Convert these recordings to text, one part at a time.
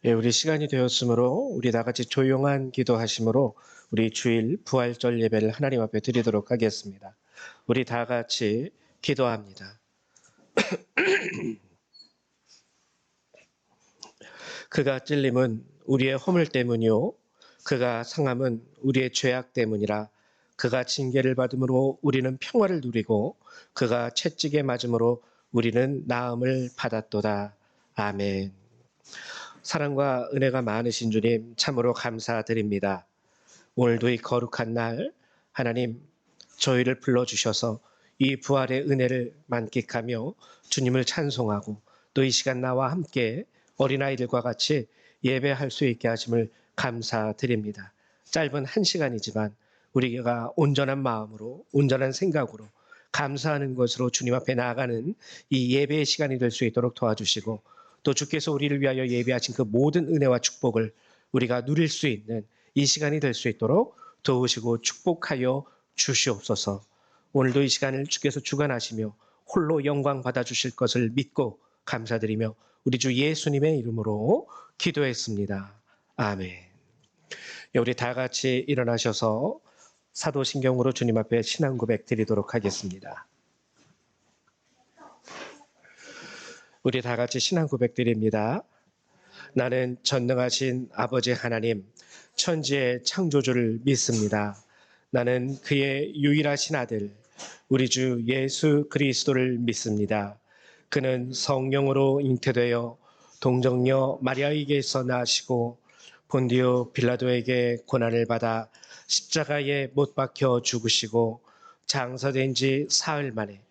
예, 우리 시간이 되었으므로 우리 다 같이 조용한 기도하심으로 우리 주일 부활절 예배를 하나님 앞에 드리도록 하겠습니다. 우리 다 같이 기도합니다. 그가 찔림은 우리의 허물 때문이요 그가 상함은 우리의 죄악 때문이라. 그가 징계를 받음으로 우리는 평화를 누리고 그가 채찍에 맞음으로 우리는 나음을 받았도다. 아멘. 사랑과 은혜가 많으신 주님 참으로 감사드립니다. 오늘도 이 거룩한 날 하나님 저희를 불러주셔서 이 부활의 은혜를 만끽하며 주님을 찬송하고 또 이 시간 나와 함께 어린아이들과 같이 예배할 수 있게 하심을 감사드립니다. 짧은 한 시간이지만 우리가 온전한 마음으로 온전한 생각으로 감사하는 것으로 주님 앞에 나아가는 이 예배의 시간이 될 수 있도록 도와주시고 또 주께서 우리를 위하여 예배하신 그 모든 은혜와 축복을 우리가 누릴 수 있는 이 시간이 될 수 있도록 도우시고 축복하여 주시옵소서. 오늘도 이 시간을 주께서 주관하시며 홀로 영광 받아주실 것을 믿고 감사드리며 우리 주 예수님의 이름으로 기도했습니다. 아멘. 우리 다 같이 일어나셔서 사도신경으로 주님 앞에 신앙 고백 드리도록 하겠습니다. 우리 다 같이 신앙 고백 드립니다. 나는 전능하신 아버지 하나님, 천지의 창조주를 믿습니다. 나는 그의 유일하신 아들, 우리 주 예수 그리스도를 믿습니다. 그는 성령으로 잉태되어 동정녀 마리아에게서 나시고 본디오 빌라도에게 고난을 받아 십자가에 못 박혀 죽으시고 장사된 지 사흘 만에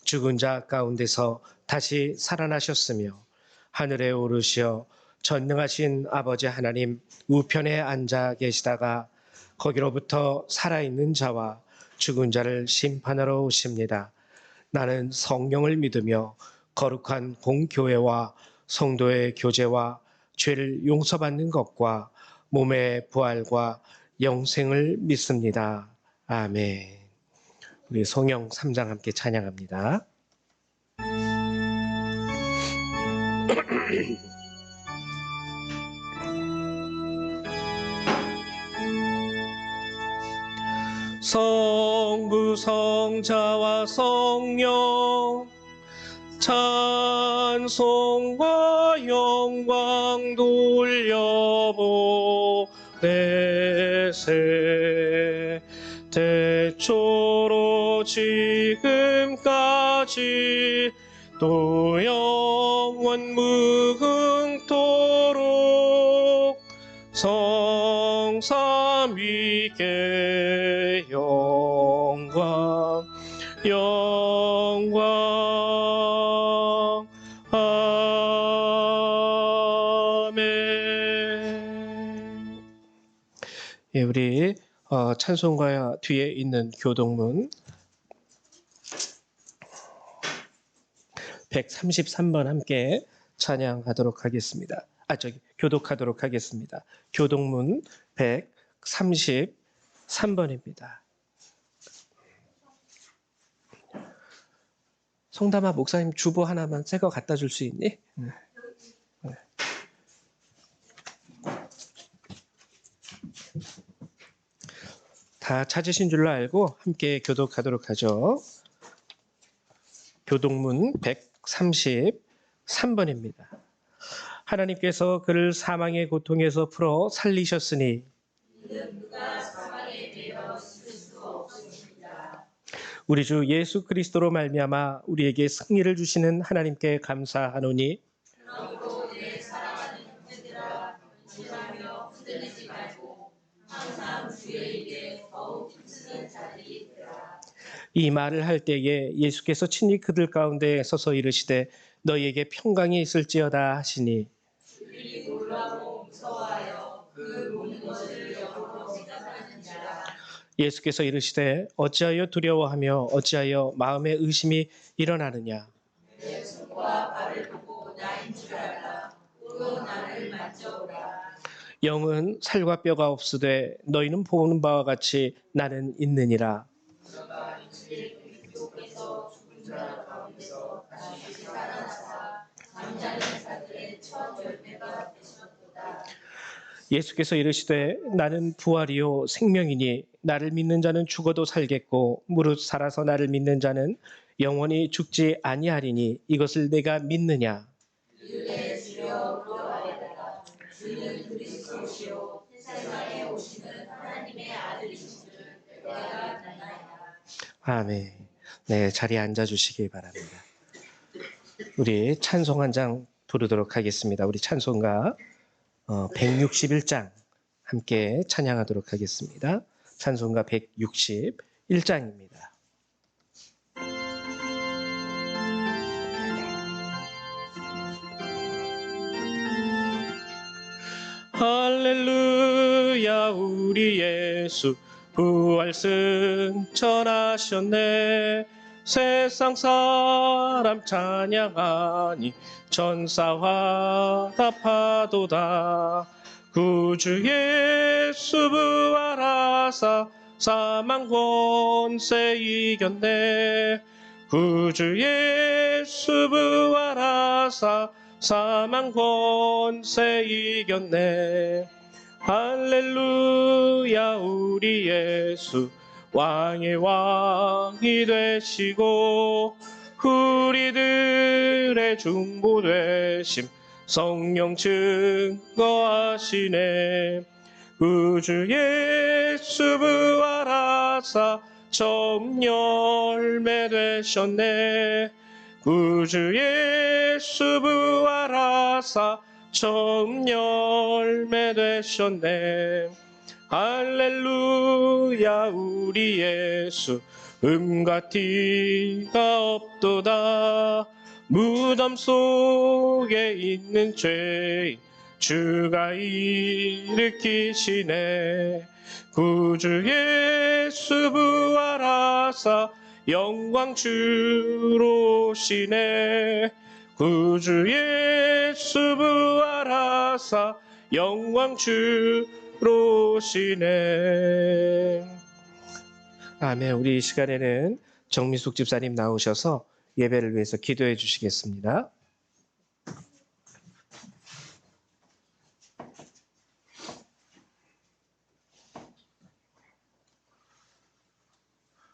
죽은 자 가운데서 다시 살아나셨으며 하늘에 오르시어 전능하신 아버지 하나님 우편에 앉아 계시다가 거기로부터 살아있는 자와 죽은 자를 심판하러 오십니다. 나는 성령을 믿으며 거룩한 공교회와 성도의 교제와 죄를 용서받는 것과 몸의 부활과 영생을 믿습니다. 아멘. 우리 성령 3장 함께 찬양합니다. 성부 성자와 성령 찬송과 영광 돌려보내세. 태초로 지금까지 또 영원 무궁토록 성삼위께 영광 영광 아멘. 예, 우리 찬송가 뒤에 있는 교동문 133번 함께 찬양하도록 하겠습니다. 교독하도록 하겠습니다. 교동문 133번입니다. 송담아 목사님 주보 하나만 새 거 갖다 줄 수 있니? 네. 다 찾으신 줄로 알고 함께 교독하도록 하죠. 교동문 133번입니다. 하나님께서 그를 사망의 고통에서 풀어 살리셨으니 누가 사망에 매여 쓸 수 없습니다. 우리 주 예수 그리스도로 말미암아 우리에게 승리를 주시는 하나님께 감사하노니 그러므로 내 사랑하는 형제들아 지하며 흔들리지 말고 항상 주의 입에 더욱 힘쓰는 자들이 되라. 이 말을 할 때에 예수께서 친히 그들 가운데 서서 이르시되 너희에게 평강이 있을지어다 하시니 그들이 놀라고 무서워하여 그 모든 것을 역으로 생각하는 자라. 예수께서 이르시되 어찌하여 두려워하며 어찌하여 마음에 의심이 일어나느냐. 내 손과 발을 보고 나인 줄 알라. 또 나를 만져보라. 영은 살과 뼈가 없으되 너희는 보는 바와 같이 나는 있느니라. 그가 이제 그리스도께서 죽은 자 가운데서 다시 살아나사 잠자는 자들의 첫 열매가 되셨도다. 예수께서 이르시되 나는 부활이요 생명이니 나를 믿는 자는 죽어도 살겠고 무릇 살아서 나를 믿는 자는 영원히 죽지 아니하리니 이것을 내가 믿느냐. 이르되 주여 그러하였다. 주는 그리스도시요 세상에 오시는 하나님의 아들이신 줄 내가 믿나이다. 아멘. 네, 자리에 앉아주시기 바랍니다. 우리 찬송 한 장 부르도록 하겠습니다. 우리 찬송가 161장 함께 찬양하도록 하겠습니다. 찬송가 161장입니다. 할렐루야 우리 예수 부활 승천하셨네. 세상 사람 찬양하니 천사와 답하도다. 구주 예수 부활하사 사망 권세 이겼네. 구주 예수 부활하사 사망 권세 이겼네. 할렐루야 우리 예수 왕의 왕이 되시고 우리들의 중보 되심 성령 증거하시네. 구주 예수 부활하사 처음 열매 되셨네. 구주 예수 부활하사 처음 열매 되셨네. 할렐루야 우리 예수 음과 티가 없도다. 무덤 속에 있는 죄인 주가 일으키시네. 구주 예수 부활하사 영광 주로 오시네. 구주 예수 부활하사 영광 주로 오시네. 아멘. 우리 이 시간에는 정미숙 집사님 나오셔서 예배를 위해서 기도해 주시겠습니다.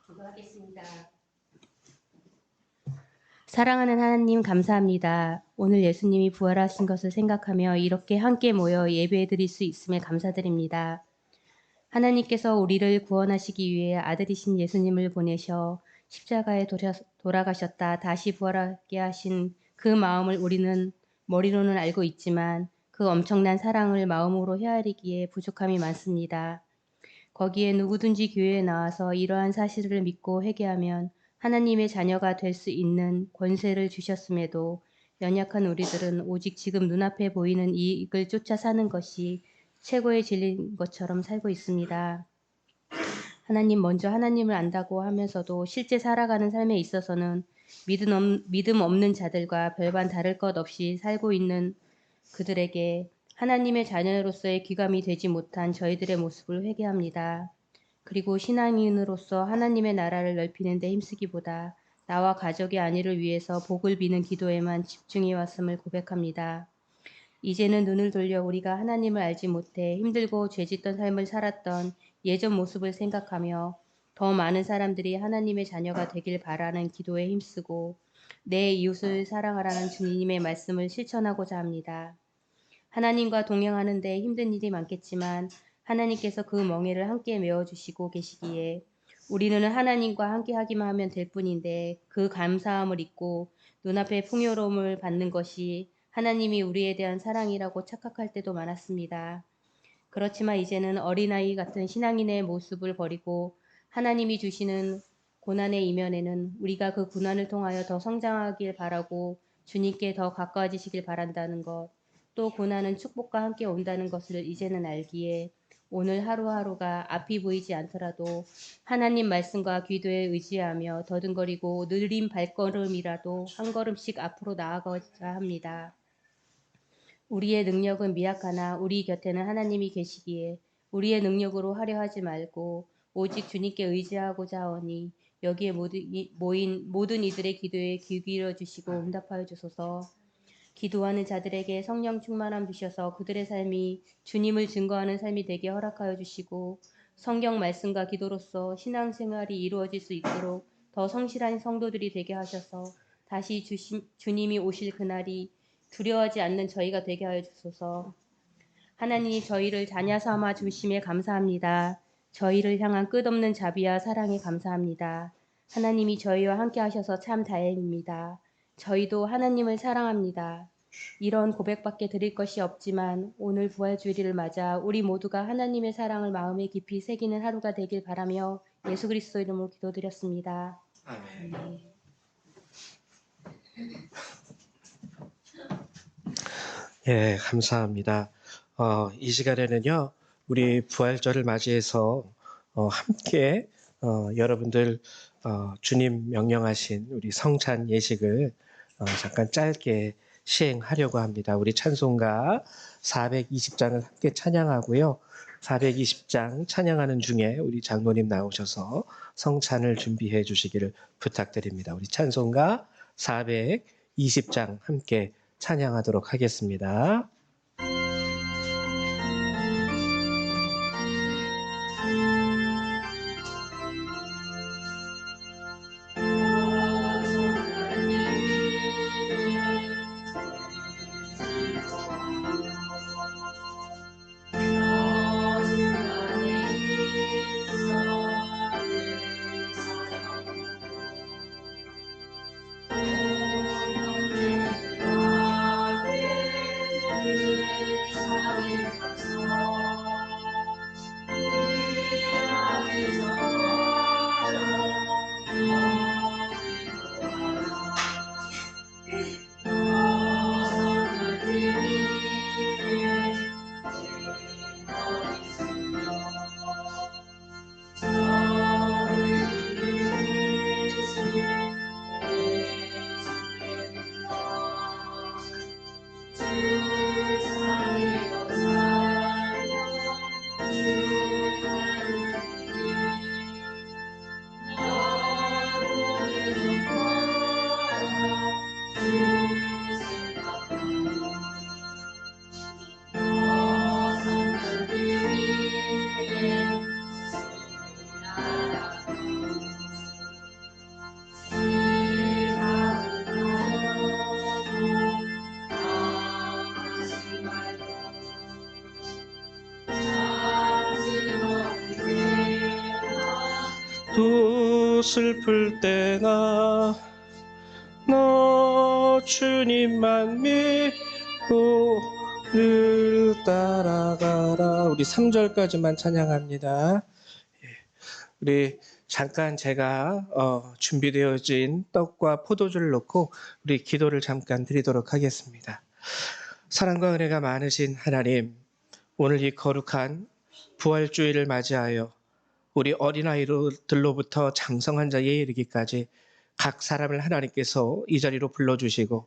기도하겠습니다. 사랑하는 하나님 감사합니다. 오늘 예수님이 부활하신 것을 생각하며 이렇게 함께 모여 예배드릴 수 있음에 감사드립니다. 하나님께서 우리를 구원하시기 위해 아들이신 예수님을 보내셔 십자가에 돌아가셨다 다시 부활하게 하신 그 마음을 우리는 머리로는 알고 있지만 그 엄청난 사랑을 마음으로 헤아리기에 부족함이 많습니다. 거기에 누구든지 교회에 나와서 이러한 사실을 믿고 회개하면 하나님의 자녀가 될 수 있는 권세를 주셨음에도 연약한 우리들은 오직 지금 눈앞에 보이는 이익을 쫓아 사는 것이 최고의 진리인 것처럼 살고 있습니다. 하나님 먼저 하나님을 안다고 하면서도 실제 살아가는 삶에 있어서는 믿음 없는 자들과 별반 다를 것 없이 살고 있는 그들에게 하나님의 자녀로서의 귀감이 되지 못한 저희들의 모습을 회개합니다. 그리고 신앙인으로서 하나님의 나라를 넓히는 데 힘쓰기보다 나와 가족의 안위를 위해서 복을 비는 기도에만 집중해 왔음을 고백합니다. 이제는 눈을 돌려 우리가 하나님을 알지 못해 힘들고 죄짓던 삶을 살았던 예전 모습을 생각하며 더 많은 사람들이 하나님의 자녀가 되길 바라는 기도에 힘쓰고 내 이웃을 사랑하라는 주님의 말씀을 실천하고자 합니다. 하나님과 동행하는 데 힘든 일이 많겠지만 하나님께서 그 멍에를 함께 메워주시고 계시기에 우리는 하나님과 함께 하기만 하면 될 뿐인데 그 감사함을 잊고 눈앞의 풍요로움을 받는 것이 하나님이 우리에 대한 사랑이라고 착각할 때도 많았습니다. 그렇지만 이제는 어린아이 같은 신앙인의 모습을 버리고 하나님이 주시는 고난의 이면에는 우리가 그 고난을 통하여 더 성장하길 바라고 주님께 더 가까워지시길 바란다는 것, 또 고난은 축복과 함께 온다는 것을 이제는 알기에 오늘 하루하루가 앞이 보이지 않더라도 하나님 말씀과 기도에 의지하며 더듬거리고 느린 발걸음이라도 한 걸음씩 앞으로 나아가고자 합니다. 우리의 능력은 미약하나 우리 곁에는 하나님이 계시기에 우리의 능력으로 하려 하지 말고 오직 주님께 의지하고자 하오니 여기에 모인 모든 이들의 기도에 귀 기울여 주시고 응답하여 주소서. 기도하는 자들에게 성령 충만함 주셔서 그들의 삶이 주님을 증거하는 삶이 되게 허락하여 주시고 성경 말씀과 기도로서 신앙생활이 이루어질 수 있도록 더 성실한 성도들이 되게 하셔서 다시 주님이 오실 그날이 두려워하지 않는 저희가 되게 하여 주소서. 하나님 저희를 자녀 삼아 주심에 감사합니다. 저희를 향한 끝없는 자비와 사랑에 감사합니다. 하나님이 저희와 함께 하셔서 참 다행입니다. 저희도 하나님을 사랑합니다. 이런 고백밖에 드릴 것이 없지만 오늘 부활주일을 맞아 우리 모두가 하나님의 사랑을 마음에 깊이 새기는 하루가 되길 바라며 예수 그리스도 이름으로 기도드렸습니다. 아멘. 예, 감사합니다. 이 시간에는요, 우리 부활절을 맞이해서 함께 여러분들 주님 명령하신 우리 성찬 예식을 잠깐 짧게 시행하려고 합니다. 우리 찬송가 420장을 함께 찬양하고요. 420장 찬양하는 중에 우리 장로님 나오셔서 성찬을 준비해 주시기를 부탁드립니다. 우리 찬송가 420장 함께 찬양하도록 하겠습니다. 또 슬플 때나 너 주님만 믿고 늘 따라가라. 우리 3절까지만 찬양합니다. 우리 잠깐 제가 준비되어진 떡과 포도주를 놓고 우리 기도를 잠깐 드리도록 하겠습니다. 사랑과 은혜가 많으신 하나님, 오늘 이 거룩한 부활주일을 맞이하여 우리 어린아이들로부터 장성한 자에 이르기까지 각 사람을 하나님께서 이 자리로 불러주시고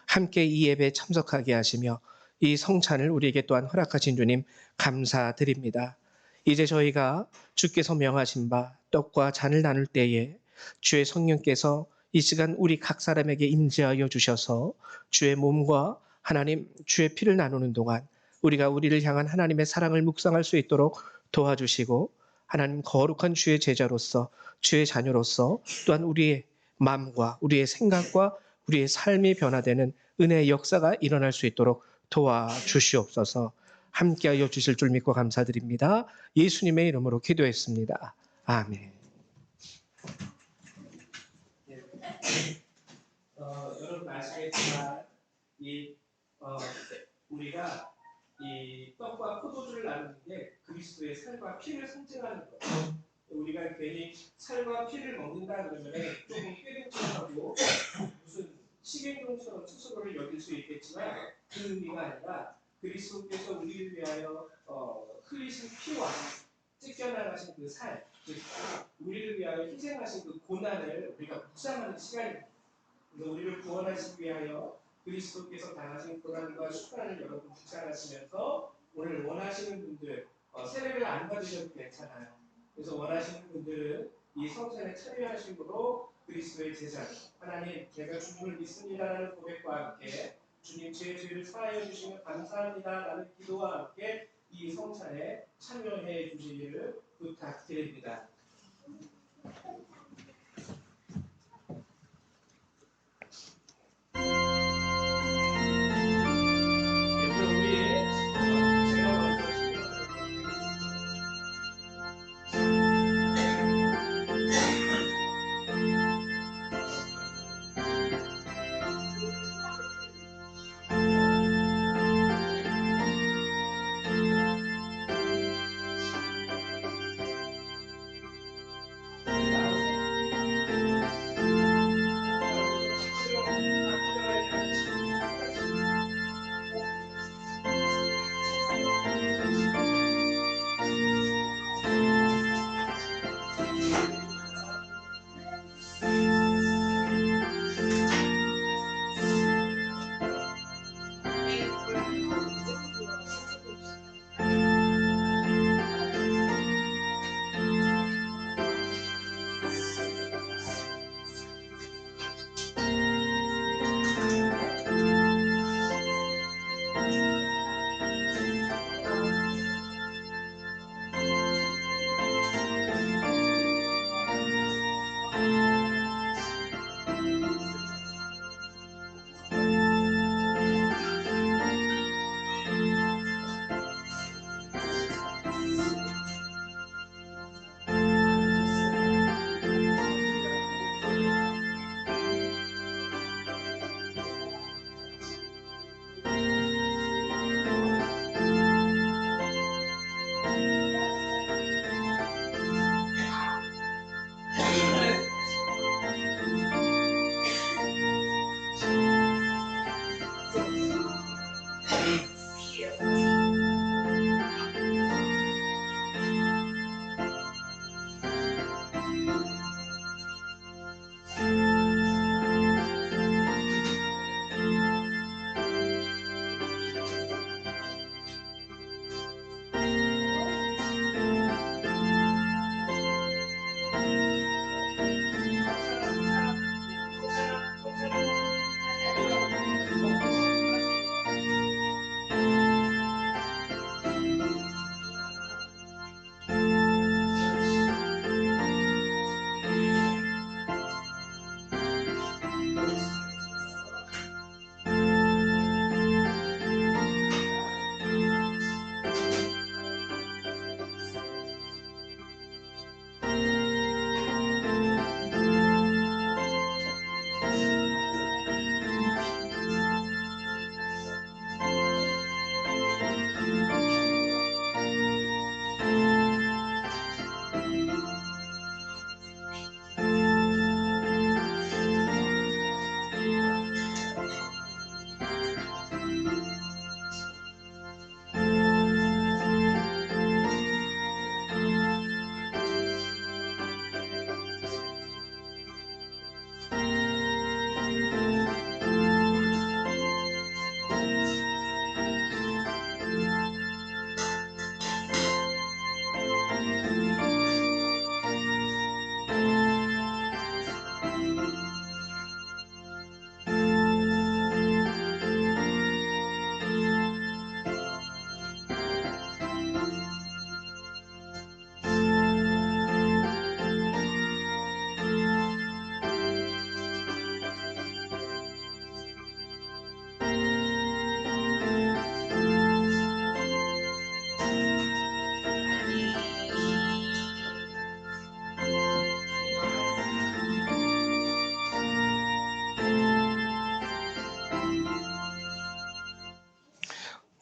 함께 이 예배에 참석하게 하시며 이 성찬을 우리에게 또한 허락하신 주님 감사드립니다. 이제 저희가 주께서 명하신 바 떡과 잔을 나눌 때에 주의 성령께서 이 시간 우리 각 사람에게 임재하여 주셔서 주의 몸과 하나님 주의 피를 나누는 동안 우리가 우리를 향한 하나님의 사랑을 묵상할 수 있도록 도와주시고 하나님 거룩한 주의 제자로서 주의 자녀로서 또한 우리의 마음과 우리의 생각과 우리의 삶이 변화되는 은혜의 역사가 일어날 수 있도록 도와주시옵소서. 함께하여 주실 줄 믿고 감사드립니다. 예수님의 이름으로 기도했습니다. 아멘. 여러분 아시겠지만 우리가 이 떡과 포도주를 나누는 게 그리스도의 살과 피를 상징하는 거예요. 우리가 괜히 살과 피를 먹는다 그러면 조금 꾀림처럼하고 무슨 식인종처럼 스스로를 여길 수 있겠지만 그 의미가 아니라 그리스도께서 우리를 위하여 흘리신 피와 찢겨나가신 그 살, 즉 우리를 위하여 희생하신 그 고난을 우리가 묵상하는 시간입니다. 그래서 우리를 구원하시기 위하여 그리스도께서 당하신 고난과 수고를 여러분 묵상하시면서 오늘 원하시는 분들 세례를 안 받으셔도 괜찮아요. 그래서 원하시는 분들은 이 성찬에 참여하심으로 그리스도의 제자 하나님 제가 주님을 믿습니다라는 고백과 함께 주님 제 죄를 사하여 주시면 감사합니다라는 기도와 함께 이 성찬에 참여해 주시기를 부탁드립니다.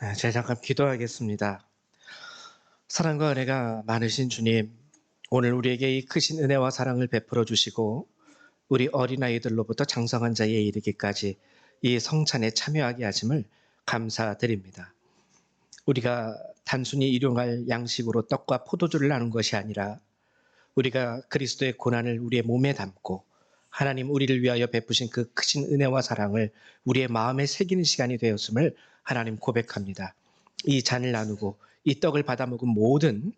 네, 제가 잠깐 기도하겠습니다. 사랑과 은혜가 많으신 주님, 오늘 우리에게 이 크신 은혜와 사랑을 베풀어 주시고 우리 어린아이들로부터 장성한 자에 이르기까지 이 성찬에 참여하게 하심을 감사드립니다. 우리가 단순히 일용할 양식으로 떡과 포도주를 나눈 것이 아니라 우리가 그리스도의 고난을 우리의 몸에 담고 하나님 우리를 위하여 베푸신 그 크신 은혜와 사랑을 우리의 마음에 새기는 시간이 되었음을 하나님 고백합니다. 이 잔을 나누고 이 떡을 받아 먹은 모든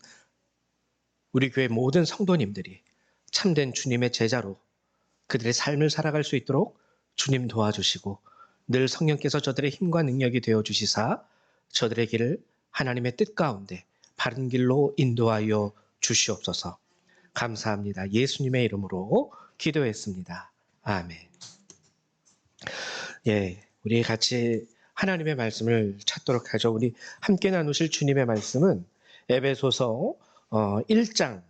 우리 교회 모든 성도님들이 참된 주님의 제자로 그들의 삶을 살아갈 수 있도록 주님 도와주시고 늘 성령께서 저들의 힘과 능력이 되어 주시사 저들의 길을 하나님의 뜻 가운데 바른 길로 인도하여 주시옵소서. 감사합니다. 예수님의 이름으로 기도했습니다. 아멘. 예, 우리 같이 하나님의 말씀을 찾도록 하죠. 우리 함께 나누실 주님의 말씀은 에베소서 1장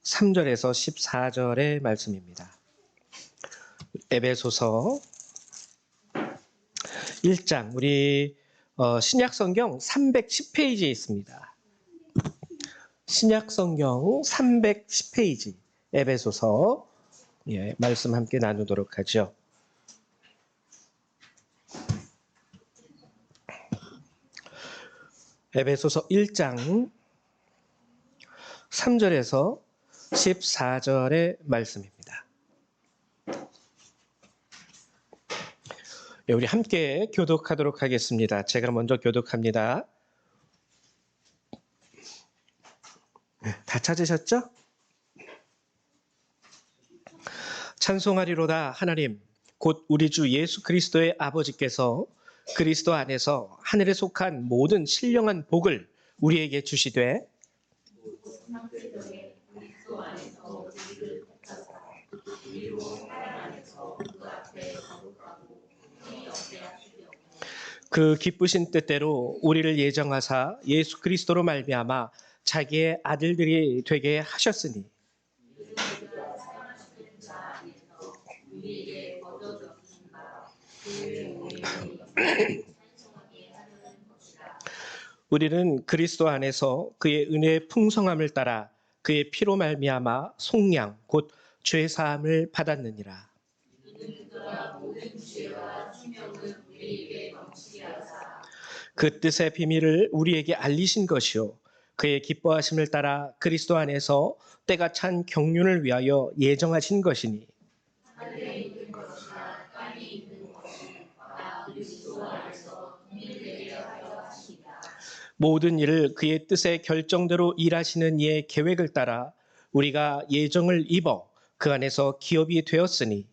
3절에서 14절의 말씀입니다. 에베소서 1장, 우리 신약성경 310페이지에 있습니다. 신약성경 310페이지 에베소서, 예, 말씀 함께 나누도록 하죠. 에베소서 1장 3절에서 14절의 말씀입니다. 우리 함께 교독하도록 하겠습니다. 제가 먼저 교독합니다. 다 찾으셨죠? 찬송하리로다 하나님, 곧 우리 주 예수 그리스도의 아버지께서 그리스도 안에서 하늘에 속한 모든 신령한 복을 우리에게 주시되 그 기쁘신 뜻대로 우리를 예정하사 예수 그리스도로 말미암아 자기의 아들들이 되게 하셨으니 우리는 그리스도 안에서 그의 은혜의 풍성함을 따라 그의 피로 말미암아 속량 곧 죄 사함을 받았느니라. 그 뜻의 비밀을 우리에게 알리신 것이요 그의 기뻐하심을 따라 그리스도 안에서 때가 찬 경륜을 위하여 예정하신 것이니 모든 일을 그의 뜻의 결정대로 일하시는 이의 계획을 따라 우리가 예정을 입어 그 안에서 기업이 되었으니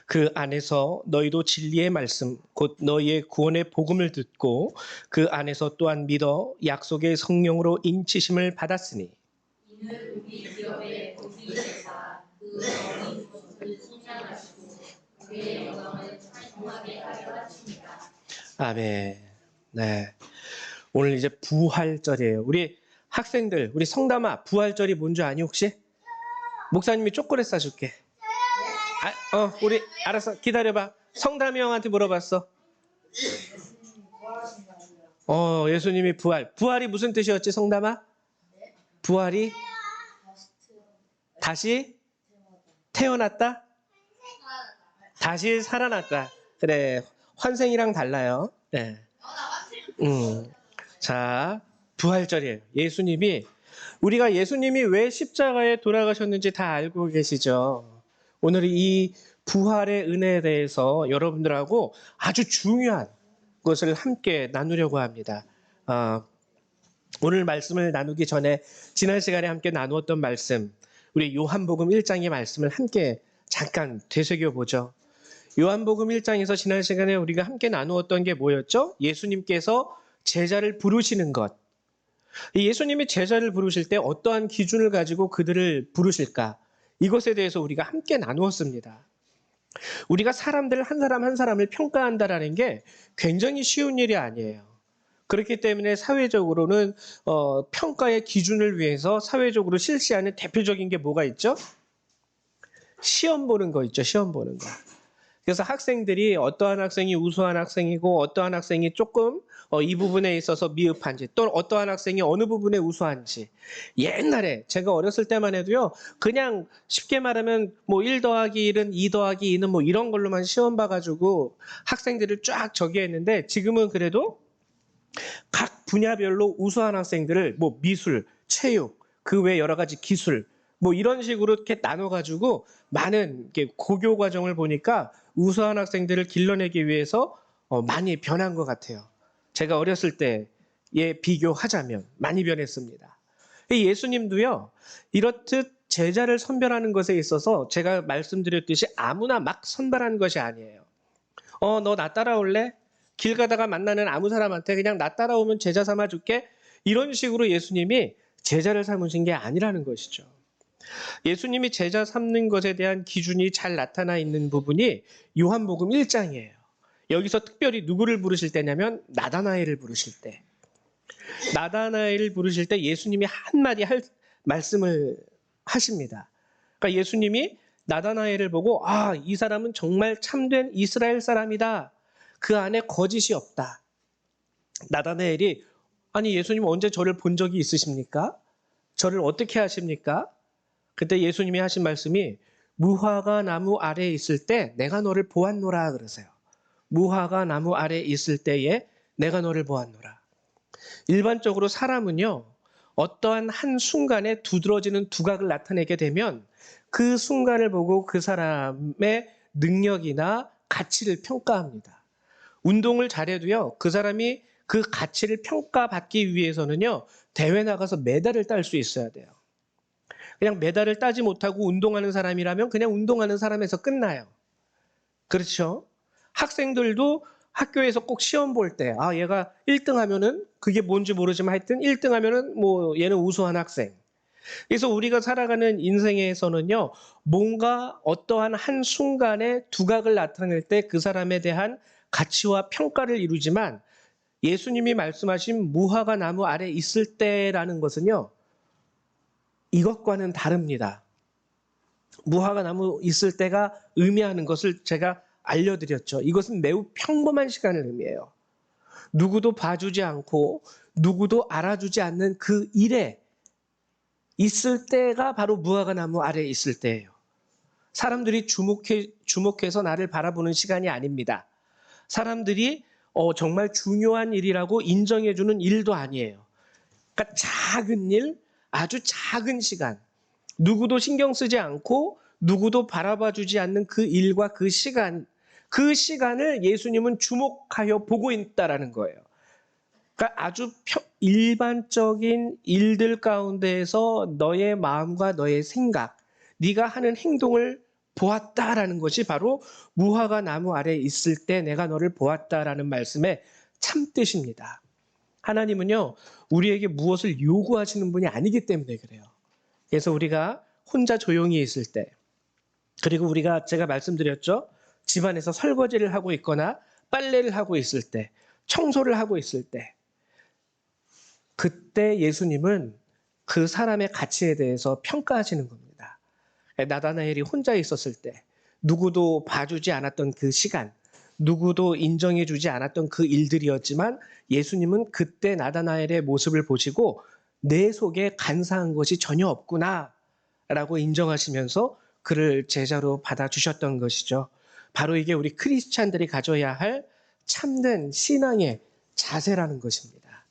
그 안에서 너희도 진리의 말씀 곧 너희의 구원의 복음을 듣고 그 안에서 또한 믿어 약속의 성령으로 인치심을 받았으니 아멘. 네. 오늘 이제 부활절이에요. 우리 학생들, 우리 성담아, 부활절이 뭔지 아니 혹시? 목사님이 초콜릿 사줄게. 우리 알았어. 기다려봐. 성담이 형한테 물어봤어. 예수님이 부활. 부활이 무슨 뜻이었지, 성담아? 부활이 다시 태어났다? 다시 살아났다. 그래. 환생이랑 달라요. 네. 자, 부활절이에요. 우리가 예수님이 왜 십자가에 돌아가셨는지 다 알고 계시죠? 오늘 이 부활의 은혜에 대해서 여러분들하고 아주 중요한 것을 함께 나누려고 합니다. 오늘 말씀을 나누기 전에 지난 시간에 함께 나누었던 말씀, 우리 요한복음 1장의 말씀을 함께 잠깐 되새겨보죠. 요한복음 1장에서 지난 시간에 우리가 함께 나누었던 게 뭐였죠? 예수님께서 제자를 부르시는 것. 예수님이 제자를 부르실 때 어떠한 기준을 가지고 그들을 부르실까? 이것에 대해서 우리가 함께 나누었습니다. 우리가 사람들 한 사람 한 사람을 평가한다라는 게 굉장히 쉬운 일이 아니에요. 그렇기 때문에 사회적으로는 평가의 기준을 위해서 사회적으로 실시하는 대표적인 게 뭐가 있죠? 시험 보는 거 있죠. 시험 보는 거. 그래서 학생들이 어떠한 학생이 우수한 학생이고 어떠한 학생이 조금 이 부분에 있어서 미흡한지 또는 어떠한 학생이 어느 부분에 우수한지 옛날에 제가 어렸을 때만 해도요 그냥 쉽게 말하면 뭐 1 더하기 1은 2 더하기 2는 뭐 이런 걸로만 시험 봐가지고 학생들을 쫙 저기 했는데 지금은 그래도 각 분야별로 우수한 학생들을 뭐 미술, 체육, 그 외 여러 가지 기술 뭐 이런 식으로 이렇게 나눠가지고 많은 고교 과정을 보니까 우수한 학생들을 길러내기 위해서 많이 변한 것 같아요. 제가 어렸을 때에 비교하자면 많이 변했습니다. 이 예수님도요, 이렇듯 제자를 선별하는 것에 있어서 제가 말씀드렸듯이 아무나 막 선발하는 것이 아니에요. 너 나 따라올래? 길 가다가 만나는 아무 사람한테 그냥 나 따라오면 제자 삼아 줄게. 이런 식으로 예수님이 제자를 삼으신 게 아니라는 것이죠. 예수님이 제자 삼는 것에 대한 기준이 잘 나타나 있는 부분이 요한복음 1장이에요. 여기서 특별히 누구를 부르실 때냐면 나다나엘을 부르실 때. 나다나엘을 부르실 때 예수님이 한마디 말씀을 하십니다. 그러니까 예수님이 나다나엘을 보고 이 사람은 정말 참된 이스라엘 사람이다. 그 안에 거짓이 없다. 나다나엘이 아니 예수님 언제 저를 본 적이 있으십니까? 저를 어떻게 하십니까? 그때 예수님이 하신 말씀이 무화과 나무 아래에 있을 때 내가 너를 보았노라 그러세요. 무화과 나무 아래에 있을 때에 내가 너를 보았노라. 일반적으로 사람은요, 어떠한 한 순간에 두드러지는 두각을 나타내게 되면 그 순간을 보고 그 사람의 능력이나 가치를 평가합니다. 운동을 잘해도요, 그 사람이 그 가치를 평가받기 위해서는요, 대회 나가서 메달을 딸 수 있어야 돼요. 그냥 메달을 따지 못하고 운동하는 사람이라면 그냥 운동하는 사람에서 끝나요. 그렇죠? 학생들도 학교에서 꼭 시험 볼 때, 얘가 1등 하면은 그게 뭔지 모르지만 하여튼 1등 하면은 얘는 우수한 학생. 그래서 우리가 살아가는 인생에서는요, 뭔가 어떠한 한 순간에 두각을 나타낼 때 그 사람에 대한 가치와 평가를 이루지만 예수님이 말씀하신 무화과 나무 아래 있을 때라는 것은요, 이것과는 다릅니다. 무화과 나무 있을 때가 의미하는 것을 제가 알려드렸죠. 이것은 매우 평범한 시간을 의미해요. 누구도 봐주지 않고 누구도 알아주지 않는 그 일에 있을 때가 바로 무화과 나무 아래에 있을 때예요. 사람들이 주목해서 나를 바라보는 시간이 아닙니다. 사람들이 정말 중요한 일이라고 인정해주는 일도 아니에요. 그러니까 작은 일, 아주 작은 시간, 누구도 신경 쓰지 않고 누구도 바라봐주지 않는 그 일과 그 시간을 예수님은 주목하여 보고 있다라는 거예요. 그러니까 아주 일반적인 일들 가운데에서 너의 마음과 너의 생각, 네가 하는 행동을 보았다라는 것이 바로 무화과 나무 아래에 있을 때 내가 너를 보았다라는 말씀의 참뜻입니다. 하나님은요, 우리에게 무엇을 요구하시는 분이 아니기 때문에 그래요. 그래서 우리가 혼자 조용히 있을 때, 그리고 제가 말씀드렸죠, 집안에서 설거지를 하고 있거나 빨래를 하고 있을 때, 청소를 하고 있을 때, 그때 예수님은 그 사람의 가치에 대해서 평가하시는 겁니다. 나다나엘이 혼자 있었을 때, 누구도 봐주지 않았던 그 시간, 누구도 인정해주지 않았던 그 일들이었지만 예수님은 그때 나다나엘의 모습을 보시고 내 속에 간사한 것이 전혀 없구나 라고 인정하시면서 그를 제자로 받아주셨던 것이죠. 바로 이게 우리 크리스찬들이 가져야 할 참된 신앙의 자세라는 것입니다.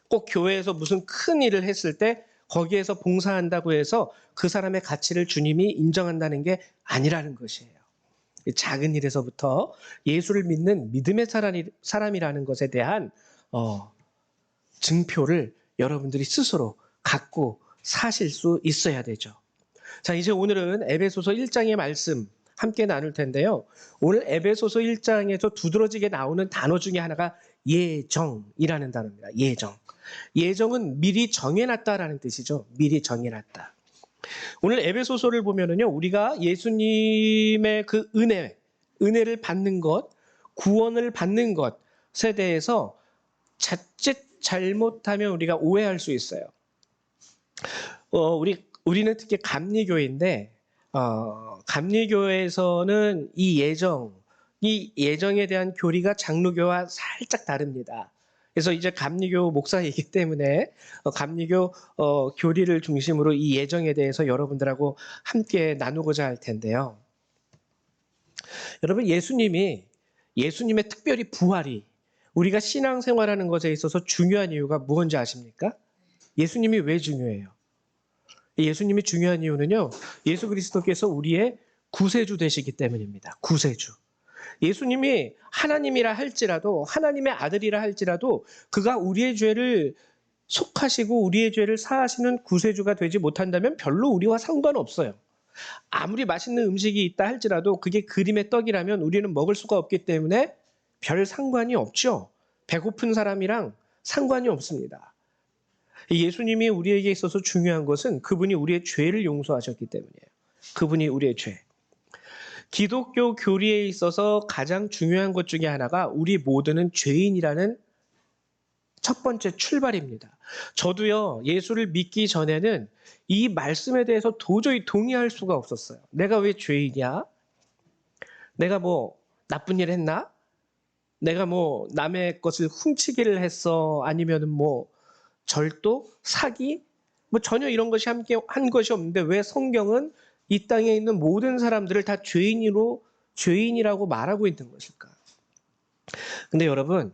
꼭 교회에서 무슨 큰 일을 했을 때 거기에서 봉사한다고 해서 그 사람의 가치를 주님이 인정한다는 게 아니라는 것이에요. 작은 일에서부터 예수를 믿는 믿음의 사람이라는 것에 대한 증표를 여러분들이 스스로 갖고 사실 수 있어야 되죠. 자, 이제 오늘은 에베소서 1장의 말씀 함께 나눌 텐데요. 오늘 에베소서 1장에서 두드러지게 나오는 단어 중에 하나가 예정이라는 단어입니다. 예정. 예정은 미리 정해놨다라는 뜻이죠. 미리 정해놨다. 오늘 에베소서를 보면은요, 우리가 예수님의 그 은혜를 받는 것, 구원을 받는 것에 대해서 자칫 잘못하면 우리가 오해할 수 있어요. 우리는 특히 감리교회인데, 감리교회에서는 이 예정에 대한 교리가 장로교와 살짝 다릅니다. 그래서 이제 감리교 목사이기 때문에 감리교 교리를 중심으로 이 예정에 대해서 여러분들하고 함께 나누고자 할 텐데요. 여러분, 예수님의 특별히 부활이 우리가 신앙생활하는 것에 있어서 중요한 이유가 무엇인지 아십니까? 예수님이 왜 중요해요? 예수님이 중요한 이유는요, 예수 그리스도께서 우리의 구세주 되시기 때문입니다. 구세주. 예수님이 하나님이라 할지라도, 하나님의 아들이라 할지라도 그가 우리의 죄를 속하시고 우리의 죄를 사하시는 구세주가 되지 못한다면 별로 우리와 상관없어요. 아무리 맛있는 음식이 있다 할지라도 그게 그림의 떡이라면 우리는 먹을 수가 없기 때문에 별 상관이 없죠. 배고픈 사람이랑 상관이 없습니다. 예수님이 우리에게 있어서 중요한 것은 그분이 우리의 죄를 용서하셨기 때문이에요. 그분이 우리의 죄. 기독교 교리에 있어서 가장 중요한 것 중에 하나가 우리 모두는 죄인이라는 첫 번째 출발입니다. 저도요, 예수를 믿기 전에는 이 말씀에 대해서 도저히 동의할 수가 없었어요. 내가 왜 죄인이야? 내가 뭐 나쁜 일 했나? 내가 뭐 남의 것을 훔치기를 했어? 아니면 뭐 절도? 사기? 뭐 전혀 이런 것이 함께 한 것이 없는데 왜 성경은 이 땅에 있는 모든 사람들을 다 죄인이라고 말하고 있는 것일까? 근데 여러분,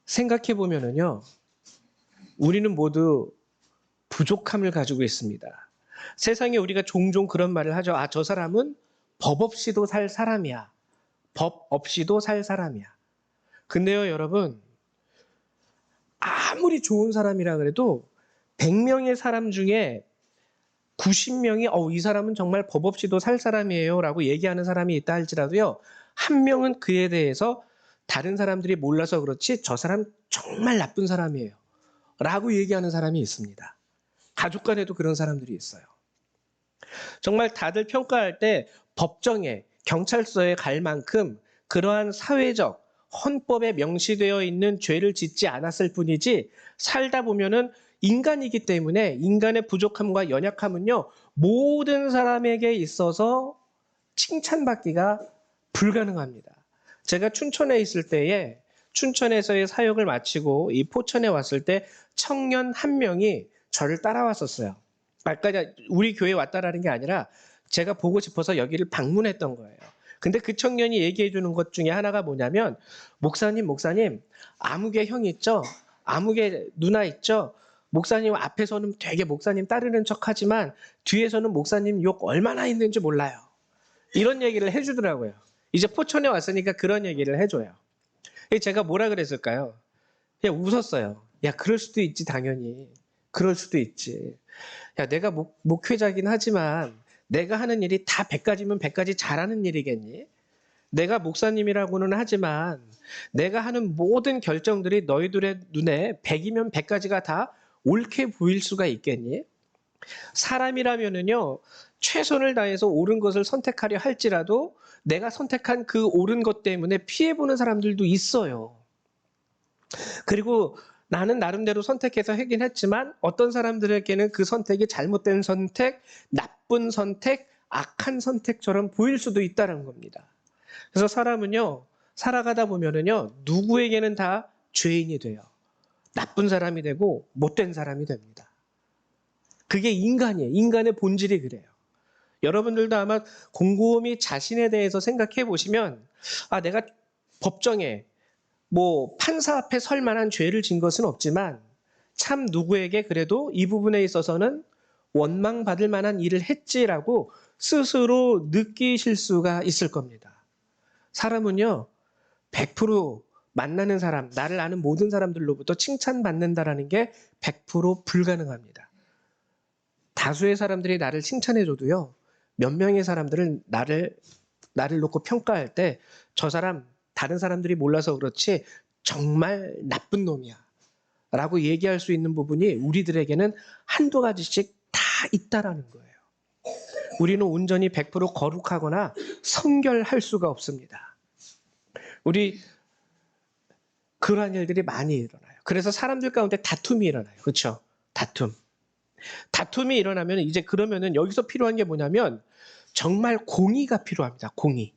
생각해 보면은요, 우리는 모두 부족함을 가지고 있습니다. 세상에 우리가 종종 그런 말을 하죠. 아, 저 사람은 법 없이도 살 사람이야. 법 없이도 살 사람이야. 근데요, 여러분, 아무리 좋은 사람이라 그래도 100명의 사람 중에 90명이 이 사람은 정말 법 없이도 살 사람이에요 라고 얘기하는 사람이 있다 할지라도요, 한 명은 그에 대해서 다른 사람들이 몰라서 그렇지 저 사람 정말 나쁜 사람이에요 라고 얘기하는 사람이 있습니다. 가족 간에도 그런 사람들이 있어요. 정말 다들 평가할 때 법정에 경찰서에 갈 만큼 그러한 사회적 헌법에 명시되어 있는 죄를 짓지 않았을 뿐이지 살다 보면은 인간이기 때문에 인간의 부족함과 연약함은요, 모든 사람에게 있어서 칭찬받기가 불가능합니다. 제가 춘천에 있을 때에 춘천에서의 사역을 마치고 이 포천에 왔을 때 청년 한 명이 저를 따라왔었어요. 아까 우리 교회에 왔다라는 게 아니라 제가 보고 싶어서 여기를 방문했던 거예요. 근데 그 청년이 얘기해 주는 것 중에 하나가 뭐냐면, 목사님, 아무개 형 있죠? 아무개 누나 있죠? 목사님 앞에서는 되게 목사님 따르는 척하지만 뒤에서는 목사님 욕 얼마나 있는지 몰라요. 이런 얘기를 해주더라고요. 이제 포천에 왔으니까 그런 얘기를 해줘요. 제가 뭐라 그랬을까요? 그냥 웃었어요. 야, 그럴 수도 있지, 당연히. 그럴 수도 있지. 야, 내가 목회자긴 하지만 내가 하는 일이 다 100가지면 100가지 잘하는 일이겠니? 내가 목사님이라고는 하지만 내가 하는 모든 결정들이 너희들의 눈에 100이면 100가지가 다 옳게 보일 수가 있겠니? 사람이라면은요, 최선을 다해서 옳은 것을 선택하려 할지라도 내가 선택한 그 옳은 것 때문에 피해보는 사람들도 있어요. 그리고 나는 나름대로 선택해서 하긴 했지만 어떤 사람들에게는 그 선택이 잘못된 선택, 나쁜 선택, 악한 선택처럼 보일 수도 있다는 겁니다. 그래서 사람은요, 살아가다 보면은요, 누구에게는 다 죄인이 돼요. 나쁜 사람이 되고 못된 사람이 됩니다. 그게 인간이에요. 인간의 본질이 그래요. 여러분들도 아마 곰곰이 자신에 대해서 생각해 보시면, 아, 내가 법정에 뭐 판사 앞에 설 만한 죄를 진 것은 없지만 참 누구에게 그래도 이 부분에 있어서는 원망받을 만한 일을 했지라고 스스로 느끼실 수가 있을 겁니다. 사람은요, 100% 만나는 사람, 나를 아는 모든 사람들로부터 칭찬받는다라는 게 100% 불가능합니다. 다수의 사람들이 나를 칭찬해줘도요, 몇 명의 사람들은 나를 놓고 평가할 때 저 사람 다른 사람들이 몰라서 그렇지 정말 나쁜 놈이야 라고 얘기할 수 있는 부분이 우리들에게는 한두 가지씩 다 있다라는 거예요. 우리는 온전히 100% 거룩하거나 성결할 수가 없습니다. 우리 그러한 일들이 많이 일어나요. 그래서 사람들 가운데 다툼이 일어나요. 그렇죠? 다툼이 일어나면 이제 그러면은 여기서 필요한 게 뭐냐면 정말 공의가 필요합니다. 공의.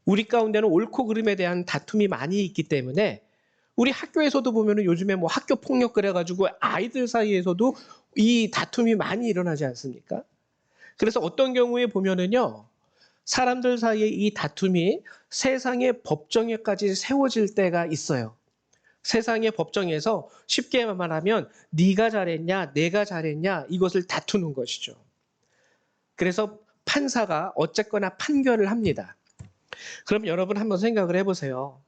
우리 가운데는 옳고 그름에 대한 다툼이 많이 있기 때문에 우리 학교에서도 보면은 요즘에 뭐 학교 폭력 그래가지고 아이들 사이에서도 이 다툼이 많이 일어나지 않습니까? 그래서 어떤 경우에 보면은요, 사람들 사이에 이 다툼이 세상의 법정에까지 세워질 때가 있어요. 세상의 법정에서 쉽게 말하면 네가 잘했냐, 내가 잘했냐 이것을 다투는 것이죠. 그래서 판사가 어쨌거나 판결을 합니다. 그럼 여러분 한번 생각을 해보세요.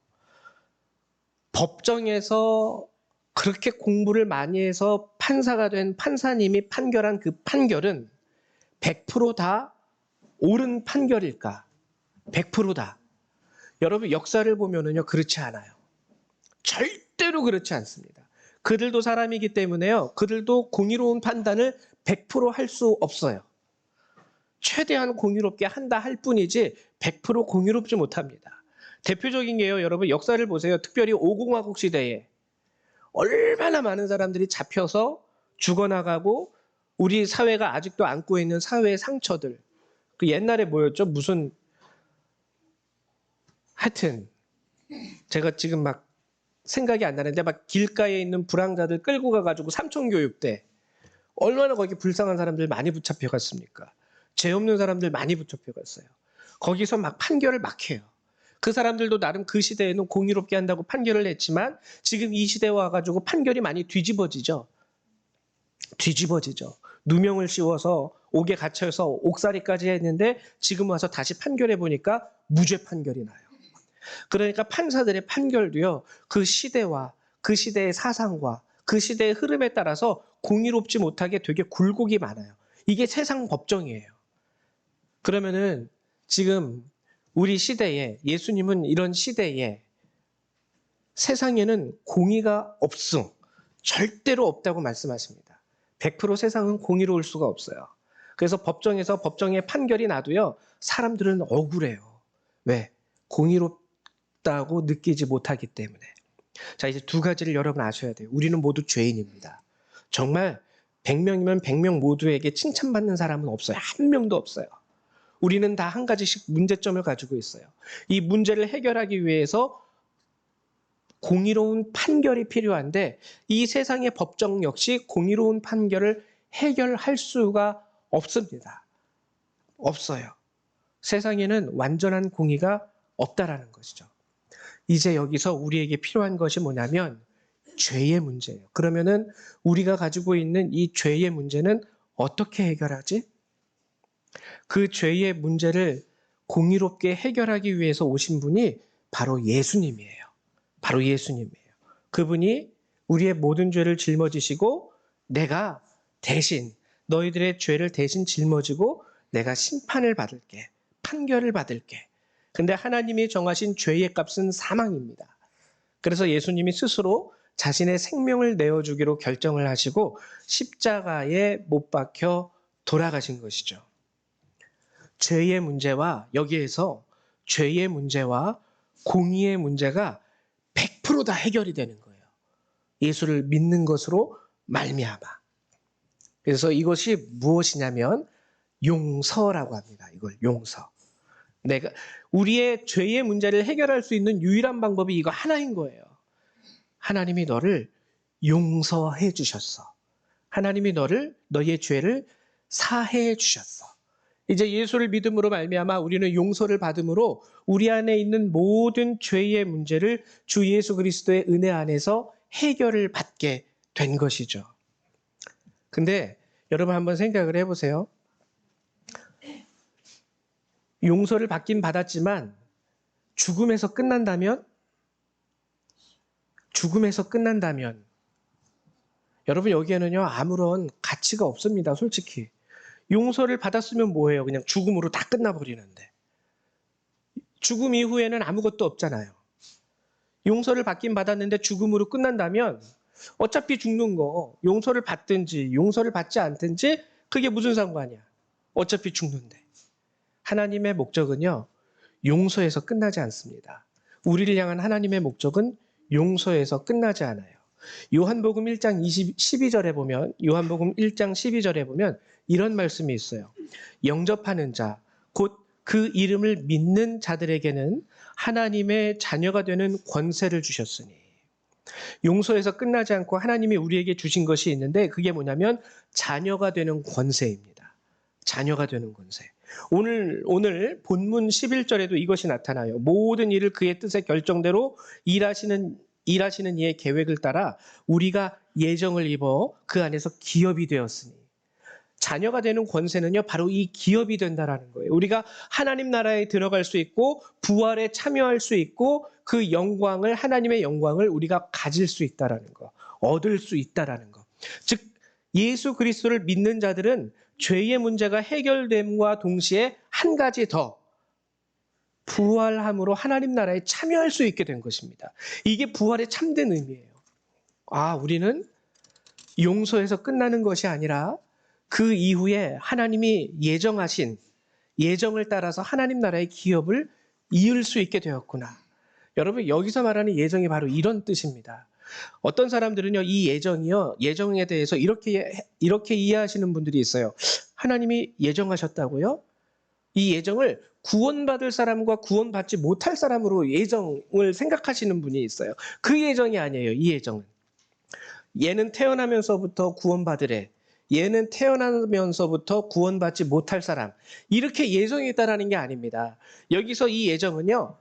법정에서 그렇게 공부를 많이 해서 판사가 된 판사님이 판결한 그 판결은 100%다 옳은 판결일까? 100%다. 여러분 역사를 보면은요 그렇지 않아요. 절대로 그렇지 않습니다. 그들도 사람이기 때문에요. 그들도 공의로운 판단을 100% 할 수 없어요. 최대한 공의롭게 한다 할 뿐이지 100% 공의롭지 못합니다. 대표적인 게요. 여러분 역사를 보세요. 특별히 5공화국 시대에 얼마나 많은 사람들이 잡혀서 죽어나가고 우리 사회가 아직도 안고 있는 사회의 상처들. 그 옛날에 뭐였죠? 무슨 하여튼 제가 지금 막 생각이 안 나는데 막 길가에 있는 불황자들 끌고 가가지고 삼重교육대 얼마나 거기 불쌍한 사람들 많이 붙잡혀 갔습니까? 죄 없는 사람들 많이 붙잡혀 갔어요. 거기서 막 판결을 막 해요. 그 사람들도 나름 그 시대에는 공의롭게 한다고 판결을 했지만 지금 이 시대에 와가지고 판결이 많이 뒤집어지죠. 누명을 씌워서 옥에 갇혀서 옥살이까지 했는데 지금 와서 다시 판결해 보니까 무죄 판결이 나요. 그러니까 판사들의 판결도요. 그 시대와 그 시대의 사상과 그 시대의 흐름에 따라서 공의롭지 못하게 되게 굴곡이 많아요. 이게 세상 법정이에요. 그러면은 지금 우리 시대에 예수님은 이런 시대에 세상에는 공의가 없음, 절대로 없다고 말씀하십니다. 100% 세상은 공의로울 수가 없어요. 그래서 법정에서 법정의 판결이 나도요. 사람들은 억울해요. 왜? 공의롭다고 느끼지 못하기 때문에. 자, 이제 두 가지를 여러분 아셔야 돼요. 우리는 모두 죄인입니다. 정말 100명이면 100명 모두에게 칭찬받는 사람은 없어요. 한 명도 없어요. 우리는 다 한 가지씩 문제점을 가지고 있어요. 이 문제를 해결하기 위해서 공의로운 판결이 필요한데 이 세상의 법정 역시 공의로운 판결을 해결할 수가 없습니다. 없어요. 세상에는 완전한 공의가 없다라는 것이죠. 이제 여기서 우리에게 필요한 것이 뭐냐면 죄의 문제예요. 그러면은 우리가 가지고 있는 이 죄의 문제는 어떻게 해결하지? 그 죄의 문제를 공의롭게 해결하기 위해서 오신 분이 바로 예수님이에요. 바로 예수님이에요. 그분이 우리의 모든 죄를 짊어지시고 내가 대신 너희들의 죄를 대신 짊어지고 내가 심판을 받을게. 판결을 받을게. 근데 하나님이 정하신 죄의 값은 사망입니다. 그래서 예수님이 스스로 자신의 생명을 내어주기로 결정을 하시고 십자가에 못 박혀 돌아가신 것이죠. 죄의 문제와 여기에서 죄의 문제와 공의의 문제가 100% 다 해결이 되는 거예요. 예수를 믿는 것으로 말미암아. 그래서 이것이 무엇이냐면 용서라고 합니다. 이걸 용서. 내가 우리의 죄의 문제를 해결할 수 있는 유일한 방법이 이거 하나인 거예요. 하나님이 너를 용서해 주셨어. 하나님이 너의 죄를 사해 주셨어. 이제 예수를 믿음으로 말미암아 우리는 용서를 받음으로 우리 안에 있는 모든 죄의 문제를 주 예수 그리스도의 은혜 안에서 해결을 받게 된 것이죠. 근데 여러분 한번 생각을 해보세요. 용서를 받긴 받았지만 죽음에서 끝난다면 여러분 여기에는요 아무런 가치가 없습니다. 솔직히. 용서를 받았으면 뭐예요? 그냥 죽음으로 다 끝나버리는데. 죽음 이후에는 아무것도 없잖아요. 용서를 받긴 받았는데 죽음으로 끝난다면 어차피 죽는 거 용서를 받든지 용서를 받지 않든지 그게 무슨 상관이야. 어차피 죽는데. 하나님의 목적은요. 용서에서 끝나지 않습니다. 우리를 향한 하나님의 목적은 용서에서 끝나지 않아요. 요한복음 1장 12절에 보면 요한복음 1장 12절에 보면 이런 말씀이 있어요. 영접하는 자, 곧 그 이름을 믿는 자들에게는 하나님의 자녀가 되는 권세를 주셨으니. 용서에서 끝나지 않고 하나님이 우리에게 주신 것이 있는데 그게 뭐냐면 자녀가 되는 권세입니다. 자녀가 되는 권세. 오늘 본문 11절에도 이것이 나타나요. 모든 일을 그의 뜻의 결정대로 일하시는 이의 계획을 따라 우리가 예정을 입어 그 안에서 기업이 되었으니. 자녀가 되는 권세는요, 바로 이 기업이 된다라는 거예요. 우리가 하나님 나라에 들어갈 수 있고 부활에 참여할 수 있고 그 영광을, 하나님의 영광을 우리가 가질 수 있다라는 거, 얻을 수 있다라는 거. 즉 예수 그리스도를 믿는 자들은 죄의 문제가 해결됨과 동시에 한 가지 더, 부활함으로 하나님 나라에 참여할 수 있게 된 것입니다. 이게 부활의 참된 의미예요. 아, 우리는 용서에서 끝나는 것이 아니라 그 이후에 하나님이 예정하신 예정을 따라서 하나님 나라의 기업을 이을 수 있게 되었구나. 여러분, 여기서 말하는 예정이 바로 이런 뜻입니다. 어떤 사람들은요, 이 예정이요, 예정에 대해서 이렇게 이해하시는 분들이 있어요. 하나님이 예정하셨다고요? 이 예정을 구원받을 사람과 구원받지 못할 사람으로 예정을 생각하시는 분이 있어요. 그 예정이 아니에요, 이 예정은. 얘는 태어나면서부터 구원받으래. 얘는 태어나면서부터 구원받지 못할 사람. 이렇게 예정이 있다라는 게 아닙니다. 여기서 이 예정은요,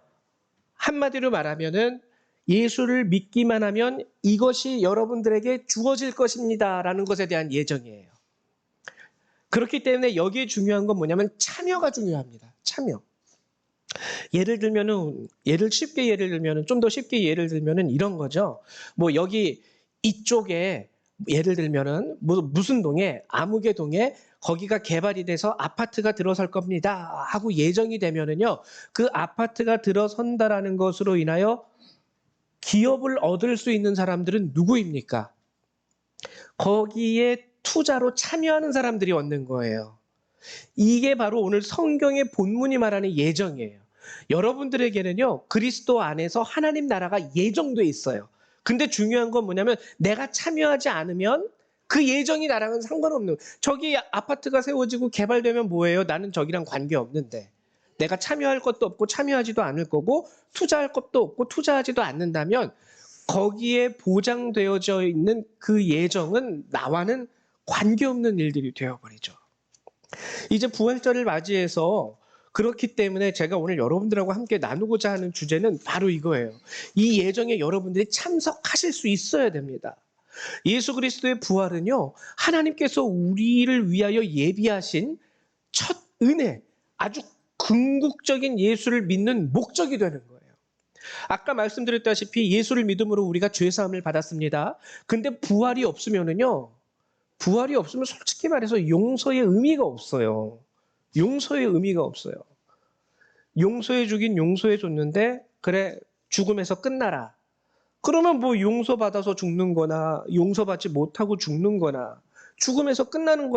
한마디로 말하면은 예수를 믿기만 하면 이것이 여러분들에게 주어질 것입니다 라는 것에 대한 예정이에요. 그렇기 때문에 여기에 중요한 건 뭐냐면 참여가 중요합니다. 참여. 쉽게 예를 들면은, 좀 더 쉽게 예를 들면은 이런 거죠. 뭐 여기 이쪽에 예를 들면은 무슨 동에, 아무개 동에 거기가 개발이 돼서 아파트가 들어설 겁니다 하고 예정이 되면은요, 그 아파트가 들어선다라는 것으로 인하여 기업을 얻을 수 있는 사람들은 누구입니까? 거기에 투자로 참여하는 사람들이 얻는 거예요. 이게 바로 오늘 성경의 본문이 말하는 예정이에요. 여러분들에게는요, 그리스도 안에서 하나님 나라가 예정돼 있어요. 근데 중요한 건 뭐냐면 내가 참여하지 않으면 그 예정이 나랑은 상관없는, 저기 아파트가 세워지고 개발되면 뭐예요? 나는 저기랑 관계없는데. 내가 참여할 것도 없고 참여하지도 않을 거고 투자할 것도 없고 투자하지도 않는다면 거기에 보장되어져 있는 그 예정은 나와는 관계없는 일들이 되어버리죠. 이제 부활절을 맞이해서 그렇기 때문에 제가 오늘 여러분들하고 함께 나누고자 하는 주제는 바로 이거예요. 이 예정에 여러분들이 참석하실 수 있어야 됩니다. 예수 그리스도의 부활은요, 하나님께서 우리를 위하여 예비하신 첫 은혜, 아주 궁극적인 예수를 믿는 목적이 되는 거예요. 아까 말씀드렸다시피 예수를 믿음으로 우리가 죄사함을 받았습니다. 근데 부활이 없으면 솔직히 말해서 용서의 의미가 없어요. 용서의 의미가 없어요. 용서해 주긴 용서해 줬는데 그래, 죽음에서 끝나라. 그러면 뭐 용서받아서 죽는 거나 용서받지 못하고 죽는 거나 죽음에서 끝나는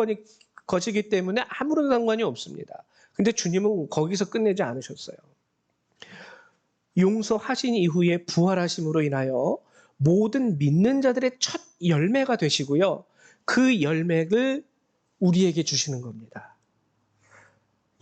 것이기 때문에 아무런 상관이 없습니다. 근데 주님은 거기서 끝내지 않으셨어요. 용서하신 이후에 부활하심으로 인하여 모든 믿는 자들의 첫 열매가 되시고요, 그 열매를 우리에게 주시는 겁니다.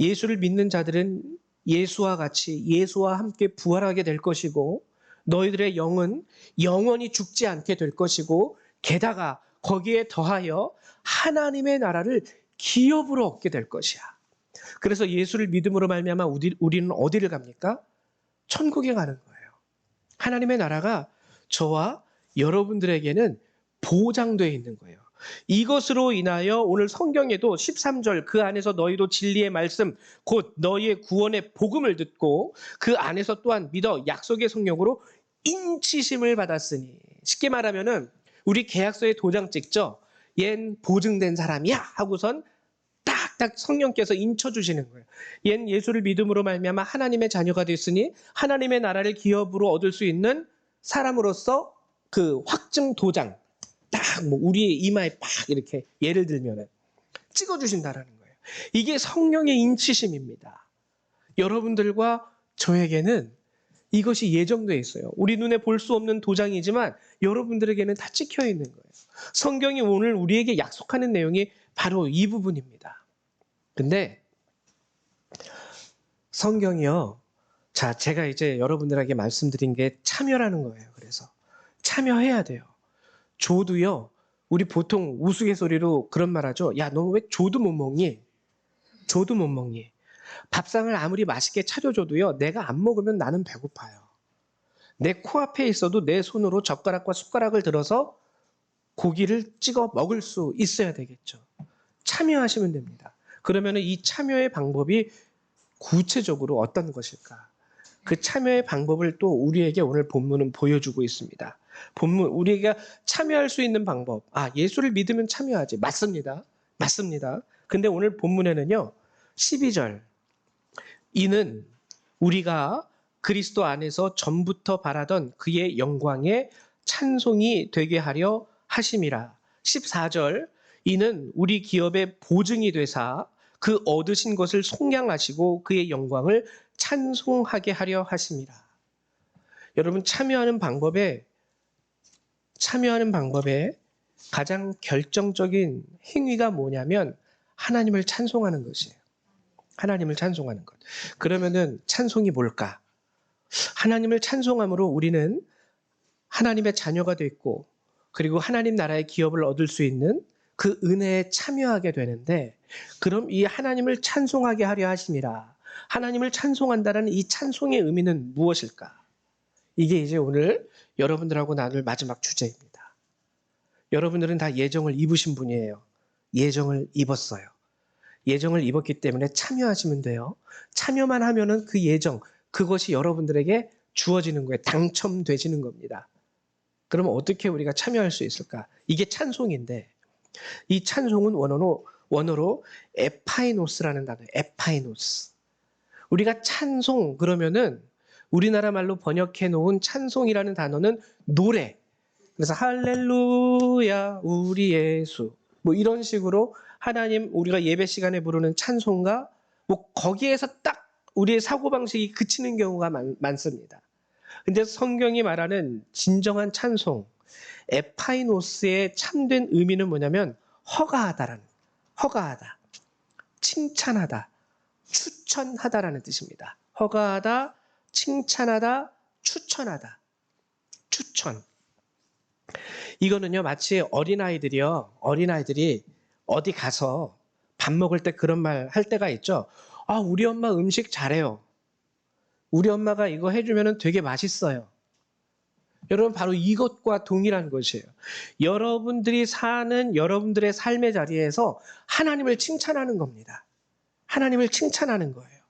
예수를 믿는 자들은 예수와 같이, 예수와 함께 부활하게 될 것이고 너희들의 영은 영원히 죽지 않게 될 것이고 게다가 거기에 더하여 하나님의 나라를 기업으로 얻게 될 것이야. 그래서 예수를 믿음으로 말미암아 우리는 어디를 갑니까? 천국에 가는 거예요. 하나님의 나라가 저와 여러분들에게는 보장되어 있는 거예요. 이것으로 인하여 오늘 성경에도 13절, 그 안에서 너희도 진리의 말씀 곧 너희의 구원의 복음을 듣고 그 안에서 또한 믿어 약속의 성령으로 인치심을 받았으니, 쉽게 말하면은 우리 계약서에 도장 찍죠. 얜 보증된 사람이야 하고선 딱딱 성령께서 인쳐주시는 거예요. 얜 예수를 믿음으로 말미암아 하나님의 자녀가 됐으니 하나님의 나라를 기업으로 얻을 수 있는 사람으로서 그 확증 도장 딱 뭐 우리의 이마에 팍 이렇게 예를 들면은 찍어주신다라는 거예요. 이게 성령의 인치심입니다. 여러분들과 저에게는 이것이 예정되어 있어요. 우리 눈에 볼 수 없는 도장이지만 여러분들에게는 다 찍혀 있는 거예요. 성경이 오늘 우리에게 약속하는 내용이 바로 이 부분입니다. 근데 성경이요, 자, 제가 이제 여러분들에게 말씀드린 게 참여라는 거예요. 그래서 참여해야 돼요. 조도요, 우리 보통 우스갯소리로 그런 말 하죠. 야, 너 왜 조도 못 먹니? 조도 못 먹니? 밥상을 아무리 맛있게 차려줘도요, 내가 안 먹으면 나는 배고파요. 내 코앞에 있어도 내 손으로 젓가락과 숟가락을 들어서 고기를 찍어 먹을 수 있어야 되겠죠. 참여하시면 됩니다. 그러면 이 참여의 방법이 구체적으로 어떤 것일까? 그 참여의 방법을 또 우리에게 오늘 본문은 보여주고 있습니다. 본문, 우리가 참여할 수 있는 방법. 예수를 믿으면 참여하지. 맞습니다. 맞습니다. 근데 오늘 본문에는요, 12절. 이는 우리가 그리스도 안에서 전부터 바라던 그의 영광의 찬송이 되게 하려 하심이라. 14절. 이는 우리 기업의 보증이 되사 그 얻으신 것을 속량하시고 그의 영광을 찬송하게 하려 하심이라. 여러분, 참여하는 방법에 가장 결정적인 행위가 뭐냐면 하나님을 찬송하는 것이에요. 하나님을 찬송하는 것. 그러면은 찬송이 뭘까? 하나님을 찬송함으로 우리는 하나님의 자녀가 됐고, 그리고 하나님 나라의 기업을 얻을 수 있는 그 은혜에 참여하게 되는데, 그럼 이 하나님을 찬송하게 하려 하심이라. 하나님을 찬송한다는 이 찬송의 의미는 무엇일까? 이게 이제 오늘 여러분들하고 나눌 마지막 주제입니다. 여러분들은 다 예정을 입으신 분이에요. 예정을 입었어요. 예정을 입었기 때문에 참여하시면 돼요. 참여만 하면은 그 예정, 그것이 여러분들에게 주어지는 거예요. 당첨되시는 겁니다. 그러면 어떻게 우리가 참여할 수 있을까? 이게 찬송인데, 이 찬송은 원어로 에파이노스라는 단어예요. 에파이노스. 우리가 찬송 그러면은 우리나라 말로 번역해 놓은 찬송이라는 단어는 노래. 그래서 할렐루야 우리 예수 뭐 이런 식으로 하나님 우리가 예배 시간에 부르는 찬송가 뭐 거기에서 딱 우리의 사고방식이 그치는 경우가 많습니다. 근데 성경이 말하는 진정한 찬송, 에파이노스의 참된 의미는 뭐냐면 허가하다, 칭찬하다, 추천하다라는 뜻입니다. 허가하다, 칭찬하다, 추천하다. 추천. 이거는요, 마치 어린아이들이 어디 가서 밥 먹을 때 그런 말 할 때가 있죠. 우리 엄마 음식 잘해요. 우리 엄마가 이거 해주면 되게 맛있어요. 여러분, 바로 이것과 동일한 것이에요. 여러분들이 사는 여러분들의 삶의 자리에서 하나님을 칭찬하는 겁니다. 하나님을 칭찬하는 거예요.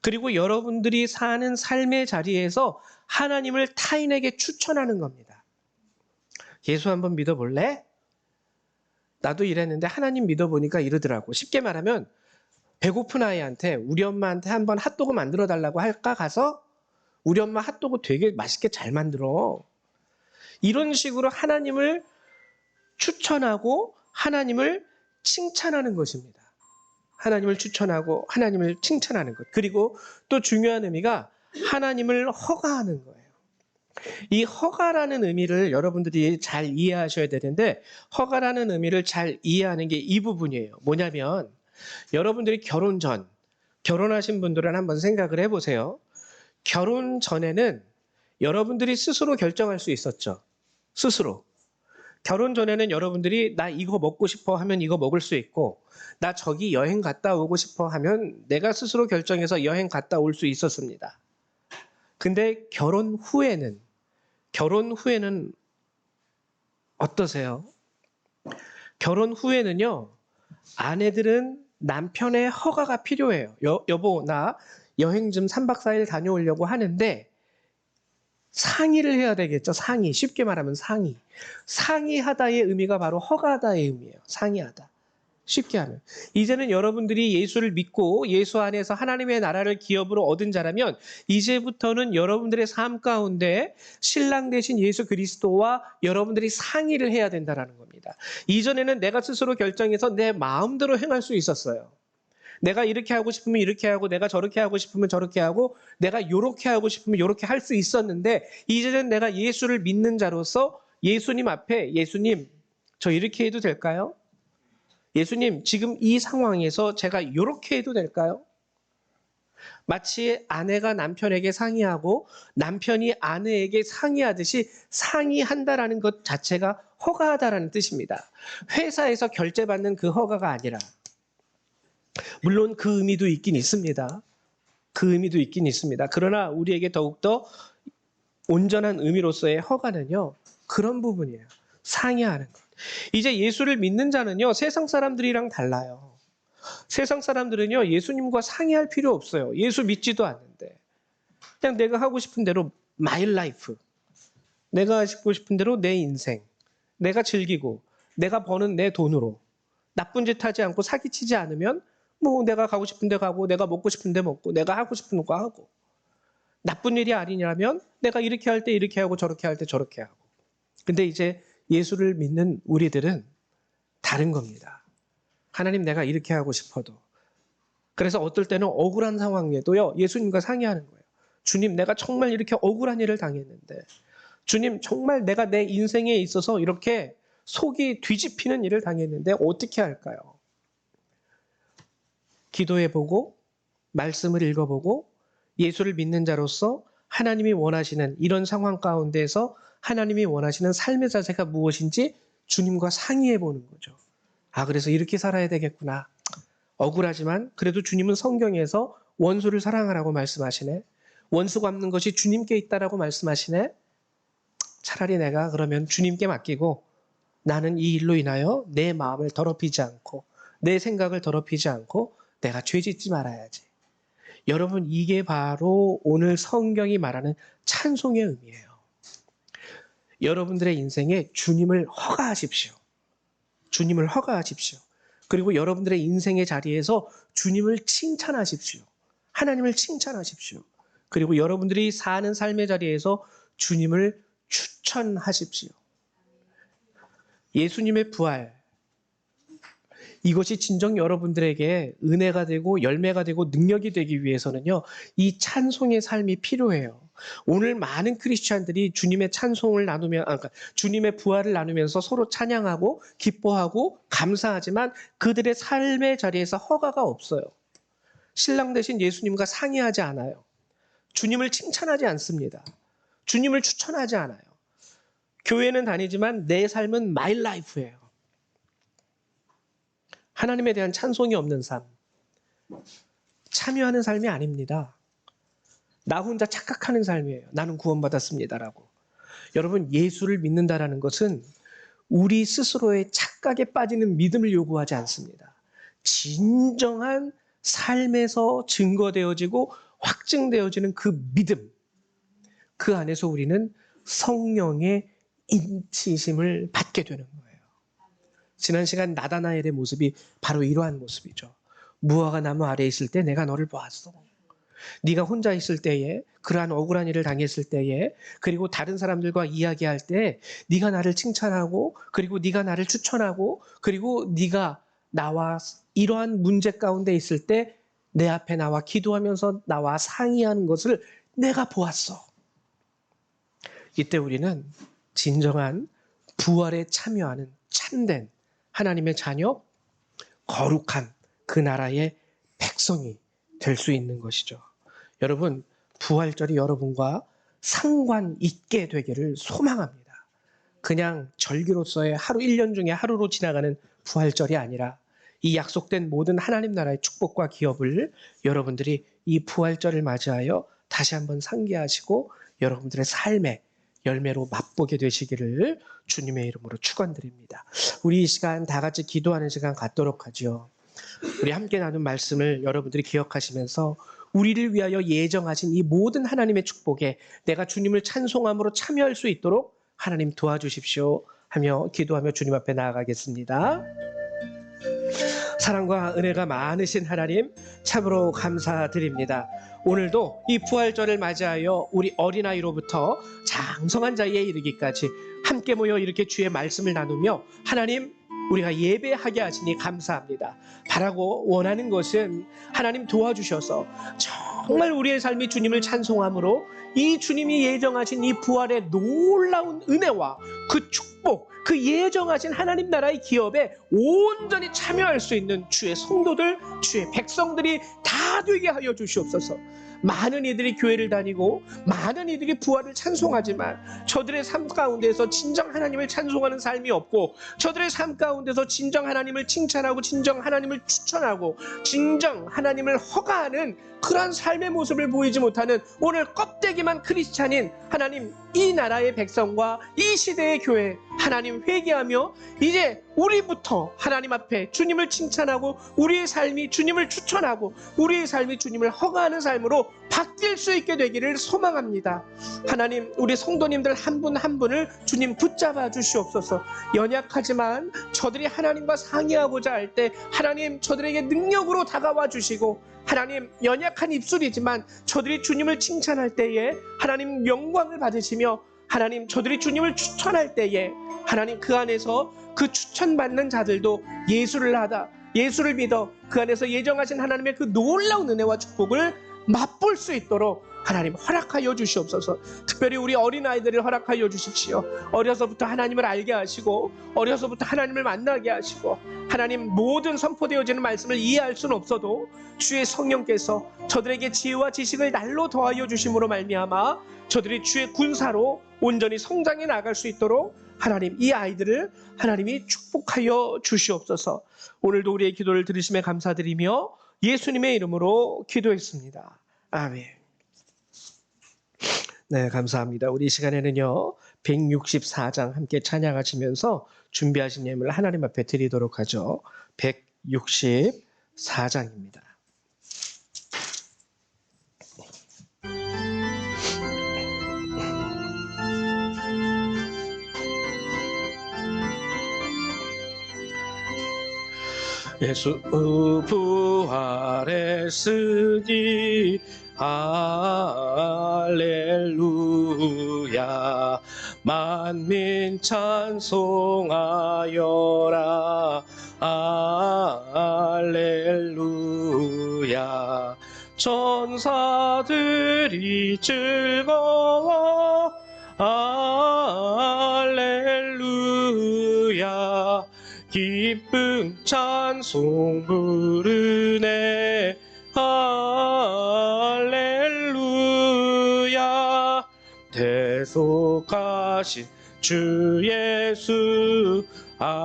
그리고 여러분들이 사는 삶의 자리에서 하나님을 타인에게 추천하는 겁니다. 예수 한번 믿어볼래? 나도 이랬는데 하나님 믿어보니까 이러더라고. 쉽게 말하면 배고픈 아이한테 우리 엄마한테 한번 핫도그 만들어 달라고 할까 가서 우리 엄마 핫도그 되게 맛있게 잘 만들어. 이런 식으로 하나님을 추천하고 하나님을 칭찬하는 것입니다. 하나님을 추천하고 하나님을 칭찬하는 것. 그리고 또 중요한 의미가 하나님을 허가하는 거예요. 이 허가라는 의미를 여러분들이 잘 이해하셔야 되는데 허가라는 의미를 잘 이해하는 게 이 부분이에요. 뭐냐면 여러분들이 결혼하신 분들은 한번 생각을 해보세요. 결혼 전에는 여러분들이 스스로 결정할 수 있었죠. 스스로. 결혼 전에는 여러분들이 나 이거 먹고 싶어 하면 이거 먹을 수 있고 나 저기 여행 갔다 오고 싶어 하면 내가 스스로 결정해서 여행 갔다 올 수 있었습니다. 근데 결혼 후에는 어떠세요? 결혼 후에는요, 아내들은 남편의 허가가 필요해요. 여보, 나 여행 좀 3박 4일 다녀오려고 하는데 상의를 해야 되겠죠. 상의. 쉽게 말하면 상의. 상의하다의 의미가 바로 허가하다의 의미예요. 상의하다. 쉽게 하면. 이제는 여러분들이 예수를 믿고 예수 안에서 하나님의 나라를 기업으로 얻은 자라면 이제부터는 여러분들의 삶 가운데 신랑 되신 예수 그리스도와 여러분들이 상의를 해야 된다는 겁니다. 이전에는 내가 스스로 결정해서 내 마음대로 행할 수 있었어요. 내가 이렇게 하고 싶으면 이렇게 하고 내가 저렇게 하고 싶으면 저렇게 하고 내가 이렇게 하고 싶으면 이렇게 할 수 있었는데 이제는 내가 예수를 믿는 자로서 예수님 앞에 예수님 저 이렇게 해도 될까요? 예수님 지금 이 상황에서 제가 이렇게 해도 될까요? 마치 아내가 남편에게 상의하고 남편이 아내에게 상의하듯이 상의한다라는 것 자체가 허가하다라는 뜻입니다. 회사에서 결제받는 그 허가가 아니라 물론 그 의미도 있긴 있습니다. 그 의미도 있긴 있습니다. 그러나 우리에게 더욱더 온전한 의미로서의 허가는요. 그런 부분이에요. 상의하는 것. 이제 예수를 믿는 자는요, 세상 사람들이랑 달라요. 세상 사람들은요, 예수님과 상의할 필요 없어요. 예수 믿지도 않는데. 그냥 내가 하고 싶은 대로 my life. 내가 하고 싶은 대로 내 인생. 내가 즐기고, 내가 버는 내 돈으로. 나쁜 짓 하지 않고 사기치지 않으면 뭐 내가 가고 싶은 데 가고, 내가 먹고 싶은 데 먹고, 내가 하고 싶은 거 하고. 나쁜 일이 아니냐면 내가 이렇게 할 때 이렇게 하고 저렇게 할 때 저렇게 하고. 근데 이제 예수를 믿는 우리들은 다른 겁니다. 하나님, 내가 이렇게 하고 싶어도. 그래서 어떨 때는 억울한 상황에도요, 예수님과 상의하는 거예요. 주님, 내가 정말 이렇게 억울한 일을 당했는데, 주님, 정말 내가 내 인생에 있어서 이렇게 속이 뒤집히는 일을 당했는데 어떻게 할까요? 기도해보고 말씀을 읽어보고 예수를 믿는 자로서 하나님이 원하시는 이런 상황 가운데서 하나님이 원하시는 삶의 자세가 무엇인지 주님과 상의해보는 거죠. 아, 그래서 이렇게 살아야 되겠구나. 억울하지만 그래도 주님은 성경에서 원수를 사랑하라고 말씀하시네. 원수 갚는 것이 주님께 있다라고 말씀하시네. 차라리 내가 그러면 주님께 맡기고 나는 이 일로 인하여 내 마음을 더럽히지 않고 내 생각을 더럽히지 않고 내가 죄짓지 말아야지. 여러분, 이게 바로 오늘 성경이 말하는 찬송의 의미예요. 여러분들의 인생에 주님을 허가하십시오. 주님을 허가하십시오. 그리고 여러분들의 인생의 자리에서 주님을 칭찬하십시오. 하나님을 칭찬하십시오. 그리고 여러분들이 사는 삶의 자리에서 주님을 추천하십시오. 예수님의 부활, 이것이 진정 여러분들에게 은혜가 되고 열매가 되고 능력이 되기 위해서는요, 이 찬송의 삶이 필요해요. 오늘 많은 크리스찬들이 주님의 찬송을 그러니까 주님의 부활을 나누면서 서로 찬양하고 기뻐하고 감사하지만 그들의 삶의 자리에서 허가가 없어요. 신랑 대신 예수님과 상의하지 않아요. 주님을 칭찬하지 않습니다. 주님을 추천하지 않아요. 교회는 다니지만 내 삶은 my life예요. 하나님에 대한 찬송이 없는 삶, 참여하는 삶이 아닙니다. 나 혼자 착각하는 삶이에요. 나는 구원받았습니다라고. 여러분, 예수를 믿는다라는 것은 우리 스스로의 착각에 빠지는 믿음을 요구하지 않습니다. 진정한 삶에서 증거되어지고 확증되어지는 그 믿음, 그 안에서 우리는 성령의 인치심을 받게 되는 거예요. 지난 시간 나다나엘의 모습이 바로 이러한 모습이죠. 무화과 나무 아래에 있을 때 내가 너를 보았어. 네가 혼자 있을 때에, 그러한 억울한 일을 당했을 때에, 그리고 다른 사람들과 이야기할 때 네가 나를 칭찬하고, 그리고 네가 나를 추천하고, 그리고 네가 나와 이러한 문제 가운데 있을 때 내 앞에 나와 기도하면서 나와 상의하는 것을 내가 보았어. 이때 우리는 진정한 부활에 참여하는 참된 하나님의 자녀, 거룩한 그 나라의 백성이 될 수 있는 것이죠. 여러분, 부활절이 여러분과 상관 있게 되기를 소망합니다. 그냥 절기로서의 하루 1년 중에 하루로 지나가는 부활절이 아니라 이 약속된 모든 하나님 나라의 축복과 기업을 여러분들이 이 부활절을 맞이하여 다시 한번 상기하시고 여러분들의 삶의 열매로 맛보게 되시기를 주님의 이름으로 축원드립니다. 우리 이 시간 다 같이 기도하는 시간 갖도록 하죠. 우리 함께 나눈 말씀을 여러분들이 기억하시면서 우리를 위하여 예정하신 이 모든 하나님의 축복에 내가 주님을 찬송함으로 참여할 수 있도록 하나님 도와주십시오 하며 기도하며 주님 앞에 나아가겠습니다. 사랑과 은혜가 많으신 하나님, 참으로 감사드립니다. 오늘도 이 부활절을 맞이하여 우리 어린아이로부터 장성한 자리에 이르기까지 함께 모여 이렇게 주의 말씀을 나누며 하나님, 우리가 예배하게 하시니 감사합니다. 바라고 원하는 것은 하나님 도와주셔서 정말 우리의 삶이 주님을 찬송함으로 이 주님이 예정하신 이 부활의 놀라운 은혜와 그 축복, 그 예정하신 하나님 나라의 기업에 온전히 참여할 수 있는 주의 성도들, 주의 백성들이 다 되게 하여 주시옵소서. 많은 이들이 교회를 다니고 많은 이들이 부활을 찬송하지만 저들의 삶 가운데서 진정 하나님을 찬송하는 삶이 없고, 저들의 삶 가운데서 진정 하나님을 칭찬하고 진정 하나님을 추천하고 진정 하나님을 허가하는 그러한 삶의 모습을 보이지 못하는 오늘 껍데기만 크리스찬인 하나님, 이 나라의 백성과 이 시대의 교회 하나님 회개하며 이제 우리부터 하나님 앞에 주님을 칭찬하고 우리의 삶이 주님을 추천하고 우리의 삶이 주님을 허가하는 삶으로 바뀔 수 있게 되기를 소망합니다. 하나님, 우리 성도님들 한 분 한 분을 주님 붙잡아 주시옵소서. 연약하지만 저들이 하나님과 상의하고자 할 때 하나님 저들에게 능력으로 다가와 주시고, 하나님 연약한 입술이지만 저들이 주님을 칭찬할 때에 하나님 영광을 받으시며, 하나님 저들이 주님을 추천할 때에 하나님 그 안에서 그 추천받는 자들도 예수를 믿어 그 안에서 예정하신 하나님의 그 놀라운 은혜와 축복을 맛볼 수 있도록 하나님 허락하여 주시옵소서. 특별히 우리 어린아이들을 허락하여 주십시오. 어려서부터 하나님을 알게 하시고 어려서부터 하나님을 만나게 하시고, 하나님 모든 선포되어지는 말씀을 이해할 수는 없어도 주의 성령께서 저들에게 지혜와 지식을 날로 더하여 주심으로 말미암아 저들이 주의 군사로 온전히 성장해 나갈 수 있도록 하나님 이 아이들을 하나님이 축복하여 주시옵소서. 오늘도 우리의 기도를 들으심에 감사드리며 예수님의 이름으로 기도했습니다. 아멘. 네, 감사합니다. 우리 이 시간에는요 164장 함께 찬양하시면서 준비하신 예물을 하나님 앞에 드리도록 하죠. 164장입니다. 예수 부활했으니 할렐루야, 만민 찬송하여라 할렐루야, 천사들이 즐거워 할렐루야, 기쁨 찬송 부르네 할렐루야, 대속하신 주 예수 할렐루야,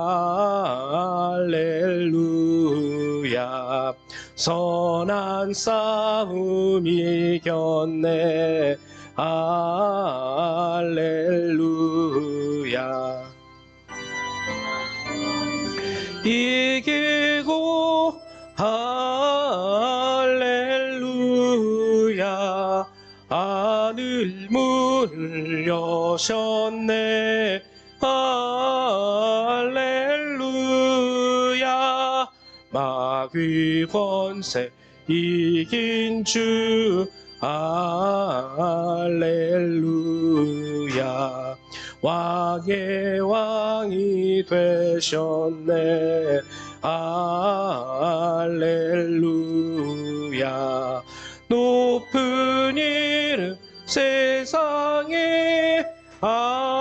선한 싸움 이겼네 할렐루야, 이기고 할렐루야, 하늘 문을 여셨네 할렐루야, 마귀 권세 이긴 주 할렐루야, 왕의 왕이 되셨네 할렐루야, 높은 이름 세상에 할렐루야,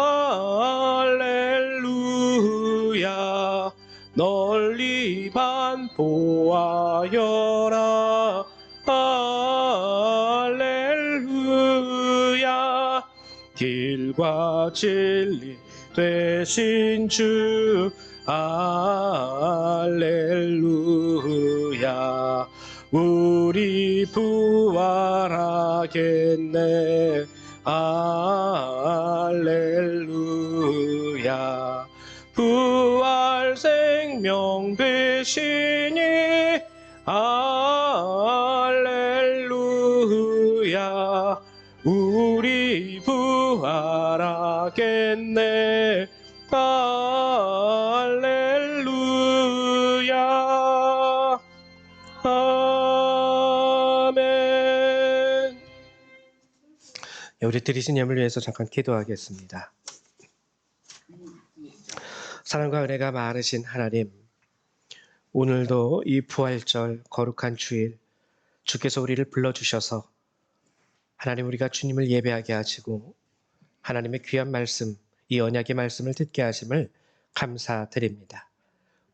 널리 반포하여라 할렐루야, 길과 진리 되신 주 할렐루야, 우리 부활하겠네 할렐루야, 부활 생명 되시니 할렐루야, 우리 부활하겠네 할렐루야 아멘. 우리 드리신 예물 위해서 잠깐 기도하겠습니다. 사랑과 은혜가 많으신 하나님, 오늘도 이 부활절 거룩한 주일 주께서 우리를 불러주셔서 하나님 우리가 주님을 예배하게 하시고 하나님의 귀한 말씀, 이 언약의 말씀을 듣게 하심을 감사드립니다.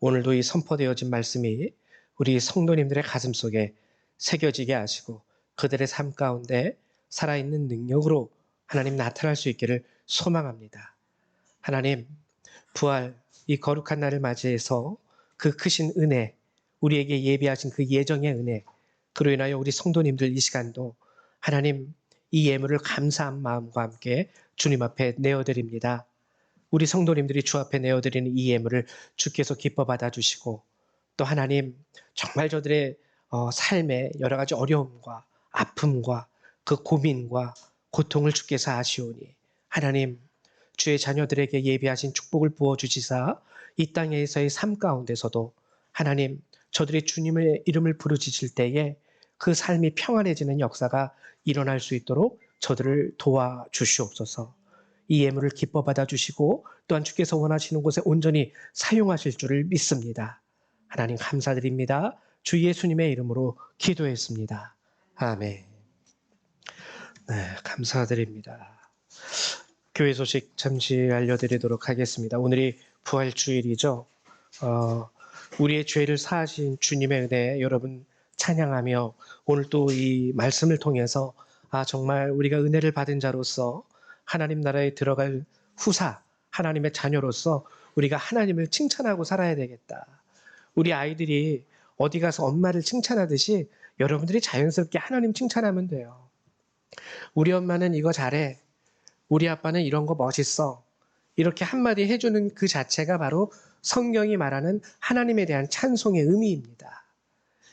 오늘도 이 선포되어진 말씀이 우리 성도님들의 가슴속에 새겨지게 하시고 그들의 삶 가운데 살아있는 능력으로 하나님 나타날 수 있기를 소망합니다. 하나님, 부활 이 거룩한 날을 맞이해서 그 크신 은혜, 우리에게 예비하신 그 예정의 은혜, 그로 인하여 우리 성도님들 이 시간도 하나님 이 예물을 감사한 마음과 함께 주님 앞에 내어드립니다. 우리 성도님들이 주 앞에 내어드리는 이 예물을 주께서 기뻐 받아주시고 또 하나님 정말 저들의 삶의 여러 가지 어려움과 아픔과 그 고민과 고통을 주께서 아시오니 하나님 주의 자녀들에게 예비하신 축복을 부어주시사 이 땅에서의 삶 가운데서도 하나님 저들이 주님의 이름을 부르짖을 때에 그 삶이 평안해지는 역사가 일어날 수 있도록 저들을 도와주시옵소서. 이 예물을 기뻐 받아주시고 또한 주께서 원하시는 곳에 온전히 사용하실 줄을 믿습니다. 하나님 감사드립니다. 주 예수님의 이름으로 기도했습니다. 아멘. 네, 감사드립니다. 교회 소식 잠시 알려드리도록 하겠습니다. 오늘이 부활주일이죠. 우리의 죄를 사하신 주님의 은혜 여러분 찬양하며 오늘 또 이 말씀을 통해서 정말 우리가 은혜를 받은 자로서 하나님 나라에 들어갈 후사, 하나님의 자녀로서 우리가 하나님을 칭찬하고 살아야 되겠다. 우리 아이들이 어디 가서 엄마를 칭찬하듯이 여러분들이 자연스럽게 하나님 칭찬하면 돼요. 우리 엄마는 이거 잘해. 우리 아빠는 이런 거 멋있어. 이렇게 한마디 해주는 그 자체가 바로 성경이 말하는 하나님에 대한 찬송의 의미입니다.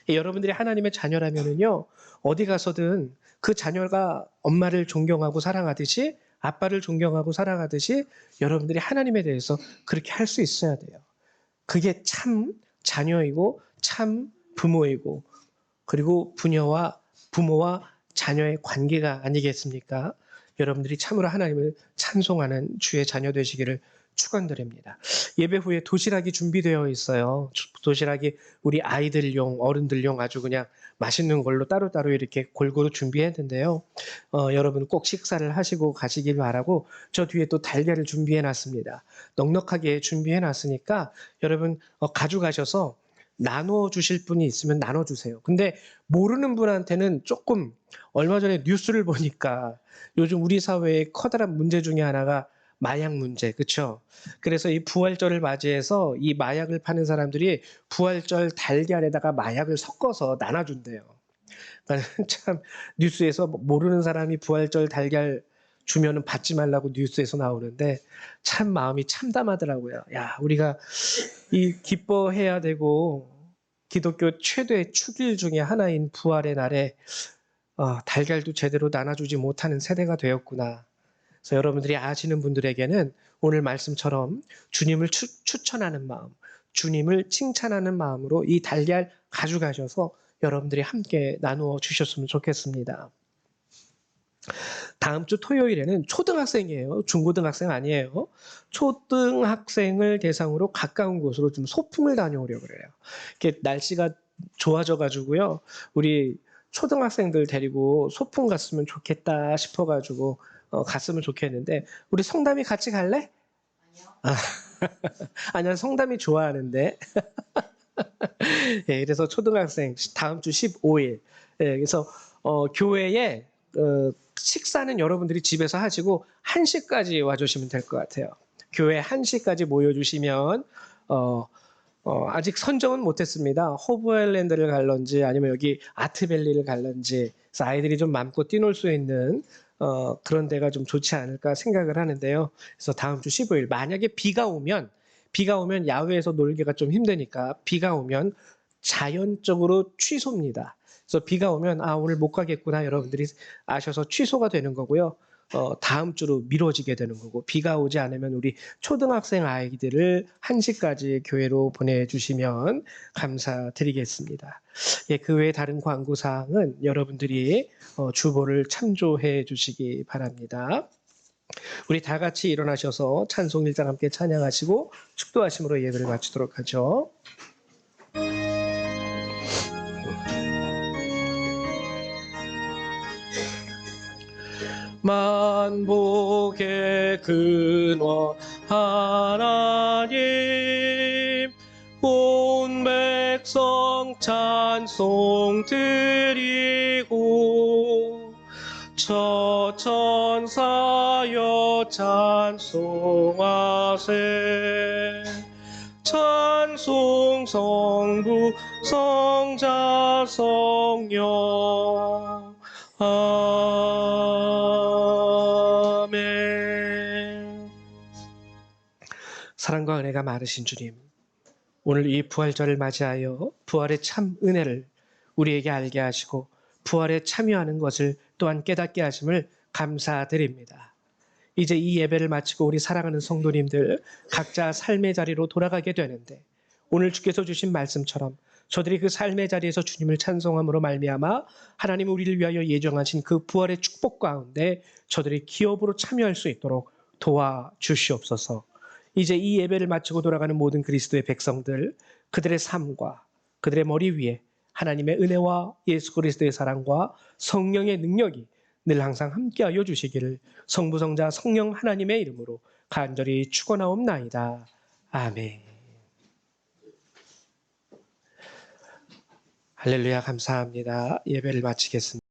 여러분들이 하나님의 자녀라면요, 어디 가서든 그 자녀가 엄마를 존경하고 사랑하듯이 아빠를 존경하고 사랑하듯이 여러분들이 하나님에 대해서 그렇게 할 수 있어야 돼요. 그게 참 자녀이고 참 부모이고 그리고 부모와 자녀의 관계가 아니겠습니까? 여러분들이 참으로 하나님을 찬송하는 주의 자녀 되시기를 축원드립니다. 예배 후에 도시락이 준비되어 있어요. 도시락이 우리 아이들용, 어른들용 아주 그냥 맛있는 걸로 따로따로 이렇게 골고루 준비했는데요. 여러분 꼭 식사를 하시고 가시길 바라고 저 뒤에 또 달걀을 준비해 놨습니다. 넉넉하게 준비해 놨으니까 여러분 가져가셔서 나눠 주실 분이 있으면 나눠 주세요. 근데 모르는 분한테는 조금 얼마 전에 뉴스를 보니까 요즘 우리 사회의 커다란 문제 중에 하나가 마약 문제, 그렇죠? 그래서 이 부활절을 맞이해서 이 마약을 파는 사람들이 부활절 달걀에다가 마약을 섞어서 나눠준대요. 그러니까 참 뉴스에서 모르는 사람이 부활절 달걀 주면은 받지 말라고 뉴스에서 나오는데 참 마음이 참담하더라고요. 야, 우리가 이 기뻐해야 되고 기독교 최대의 축일 중에 하나인 부활의 날에 달걀도 제대로 나눠주지 못하는 세대가 되었구나. 그래서 여러분들이 아시는 분들에게는 오늘 말씀처럼 주님을 추천하는 마음, 주님을 칭찬하는 마음으로 이 달걀 가져가셔서 여러분들이 함께 나누어 주셨으면 좋겠습니다. 다음 주 토요일에는 초등학생이에요. 중고등학생 아니에요. 초등학생을 대상으로 가까운 곳으로 좀 소풍을 다녀오려고 그래요. 이렇게 날씨가 좋아져가지고요. 우리 초등학생들 데리고 소풍 갔으면 좋겠다 싶어가지고 갔으면 좋겠는데 우리 성담이 같이 갈래? 아니요. 아니야, 성담이 좋아하는데. 예, 그래서 초등학생 다음 주 15일. 예, 그래서 교회에 식사는 여러분들이 집에서 하시고 1시까지 와주시면 될 것 같아요. 교회 1시까지 모여주시면 아직 선정은 못했습니다. 호브아일랜드를 갈런지 아니면 여기 아트밸리를 갈런지 그래서 아이들이 좀 마음껏 뛰놀 수 있는 그런 데가 좀 좋지 않을까 생각을 하는데요. 그래서 다음 주 15일 만약에 비가 오면 야외에서 놀기가 좀 힘드니까 비가 오면 자연적으로 취소입니다. 그래서 비가 오면 오늘 못 가겠구나 여러분들이 아셔서 취소가 되는 거고요. 다음 주로 미뤄지게 되는 거고 비가 오지 않으면 우리 초등학생 아이들을 1시까지 교회로 보내주시면 감사드리겠습니다. 예, 그 외에 다른 광고사항은 여러분들이 주보를 참조해 주시기 바랍니다. 우리 다 같이 일어나셔서 찬송 1장 함께 찬양하시고 축도하심으로 예배를 마치도록 하죠. 만복의 근원 하나님 온 백성 찬송 드리고 천사여 찬송하세 찬송 성부 성자 성령 아멘. 사랑과 은혜가 많으신 주님, 오늘 이 부활절을 맞이하여 부활의 참 은혜를 우리에게 알게 하시고 부활에 참여하는 것을 또한 깨닫게 하심을 감사드립니다. 이제 이 예배를 마치고 우리 사랑하는 성도님들 각자 삶의 자리로 돌아가게 되는데, 오늘 주께서 주신 말씀처럼 저들이 그 삶의 자리에서 주님을 찬송함으로 말미암아 하나님 우리를 위하여 예정하신 그 부활의 축복 가운데 저들이 기업으로 참여할 수 있도록 도와주시옵소서. 이제 이 예배를 마치고 돌아가는 모든 그리스도의 백성들, 그들의 삶과 그들의 머리 위에 하나님의 은혜와 예수 그리스도의 사랑과 성령의 능력이 늘 항상 함께하여 주시기를 성부 성자 성령 하나님의 이름으로 간절히 축원하옵나이다. 아멘. 할렐루야, 감사합니다. 예배를 마치겠습니다.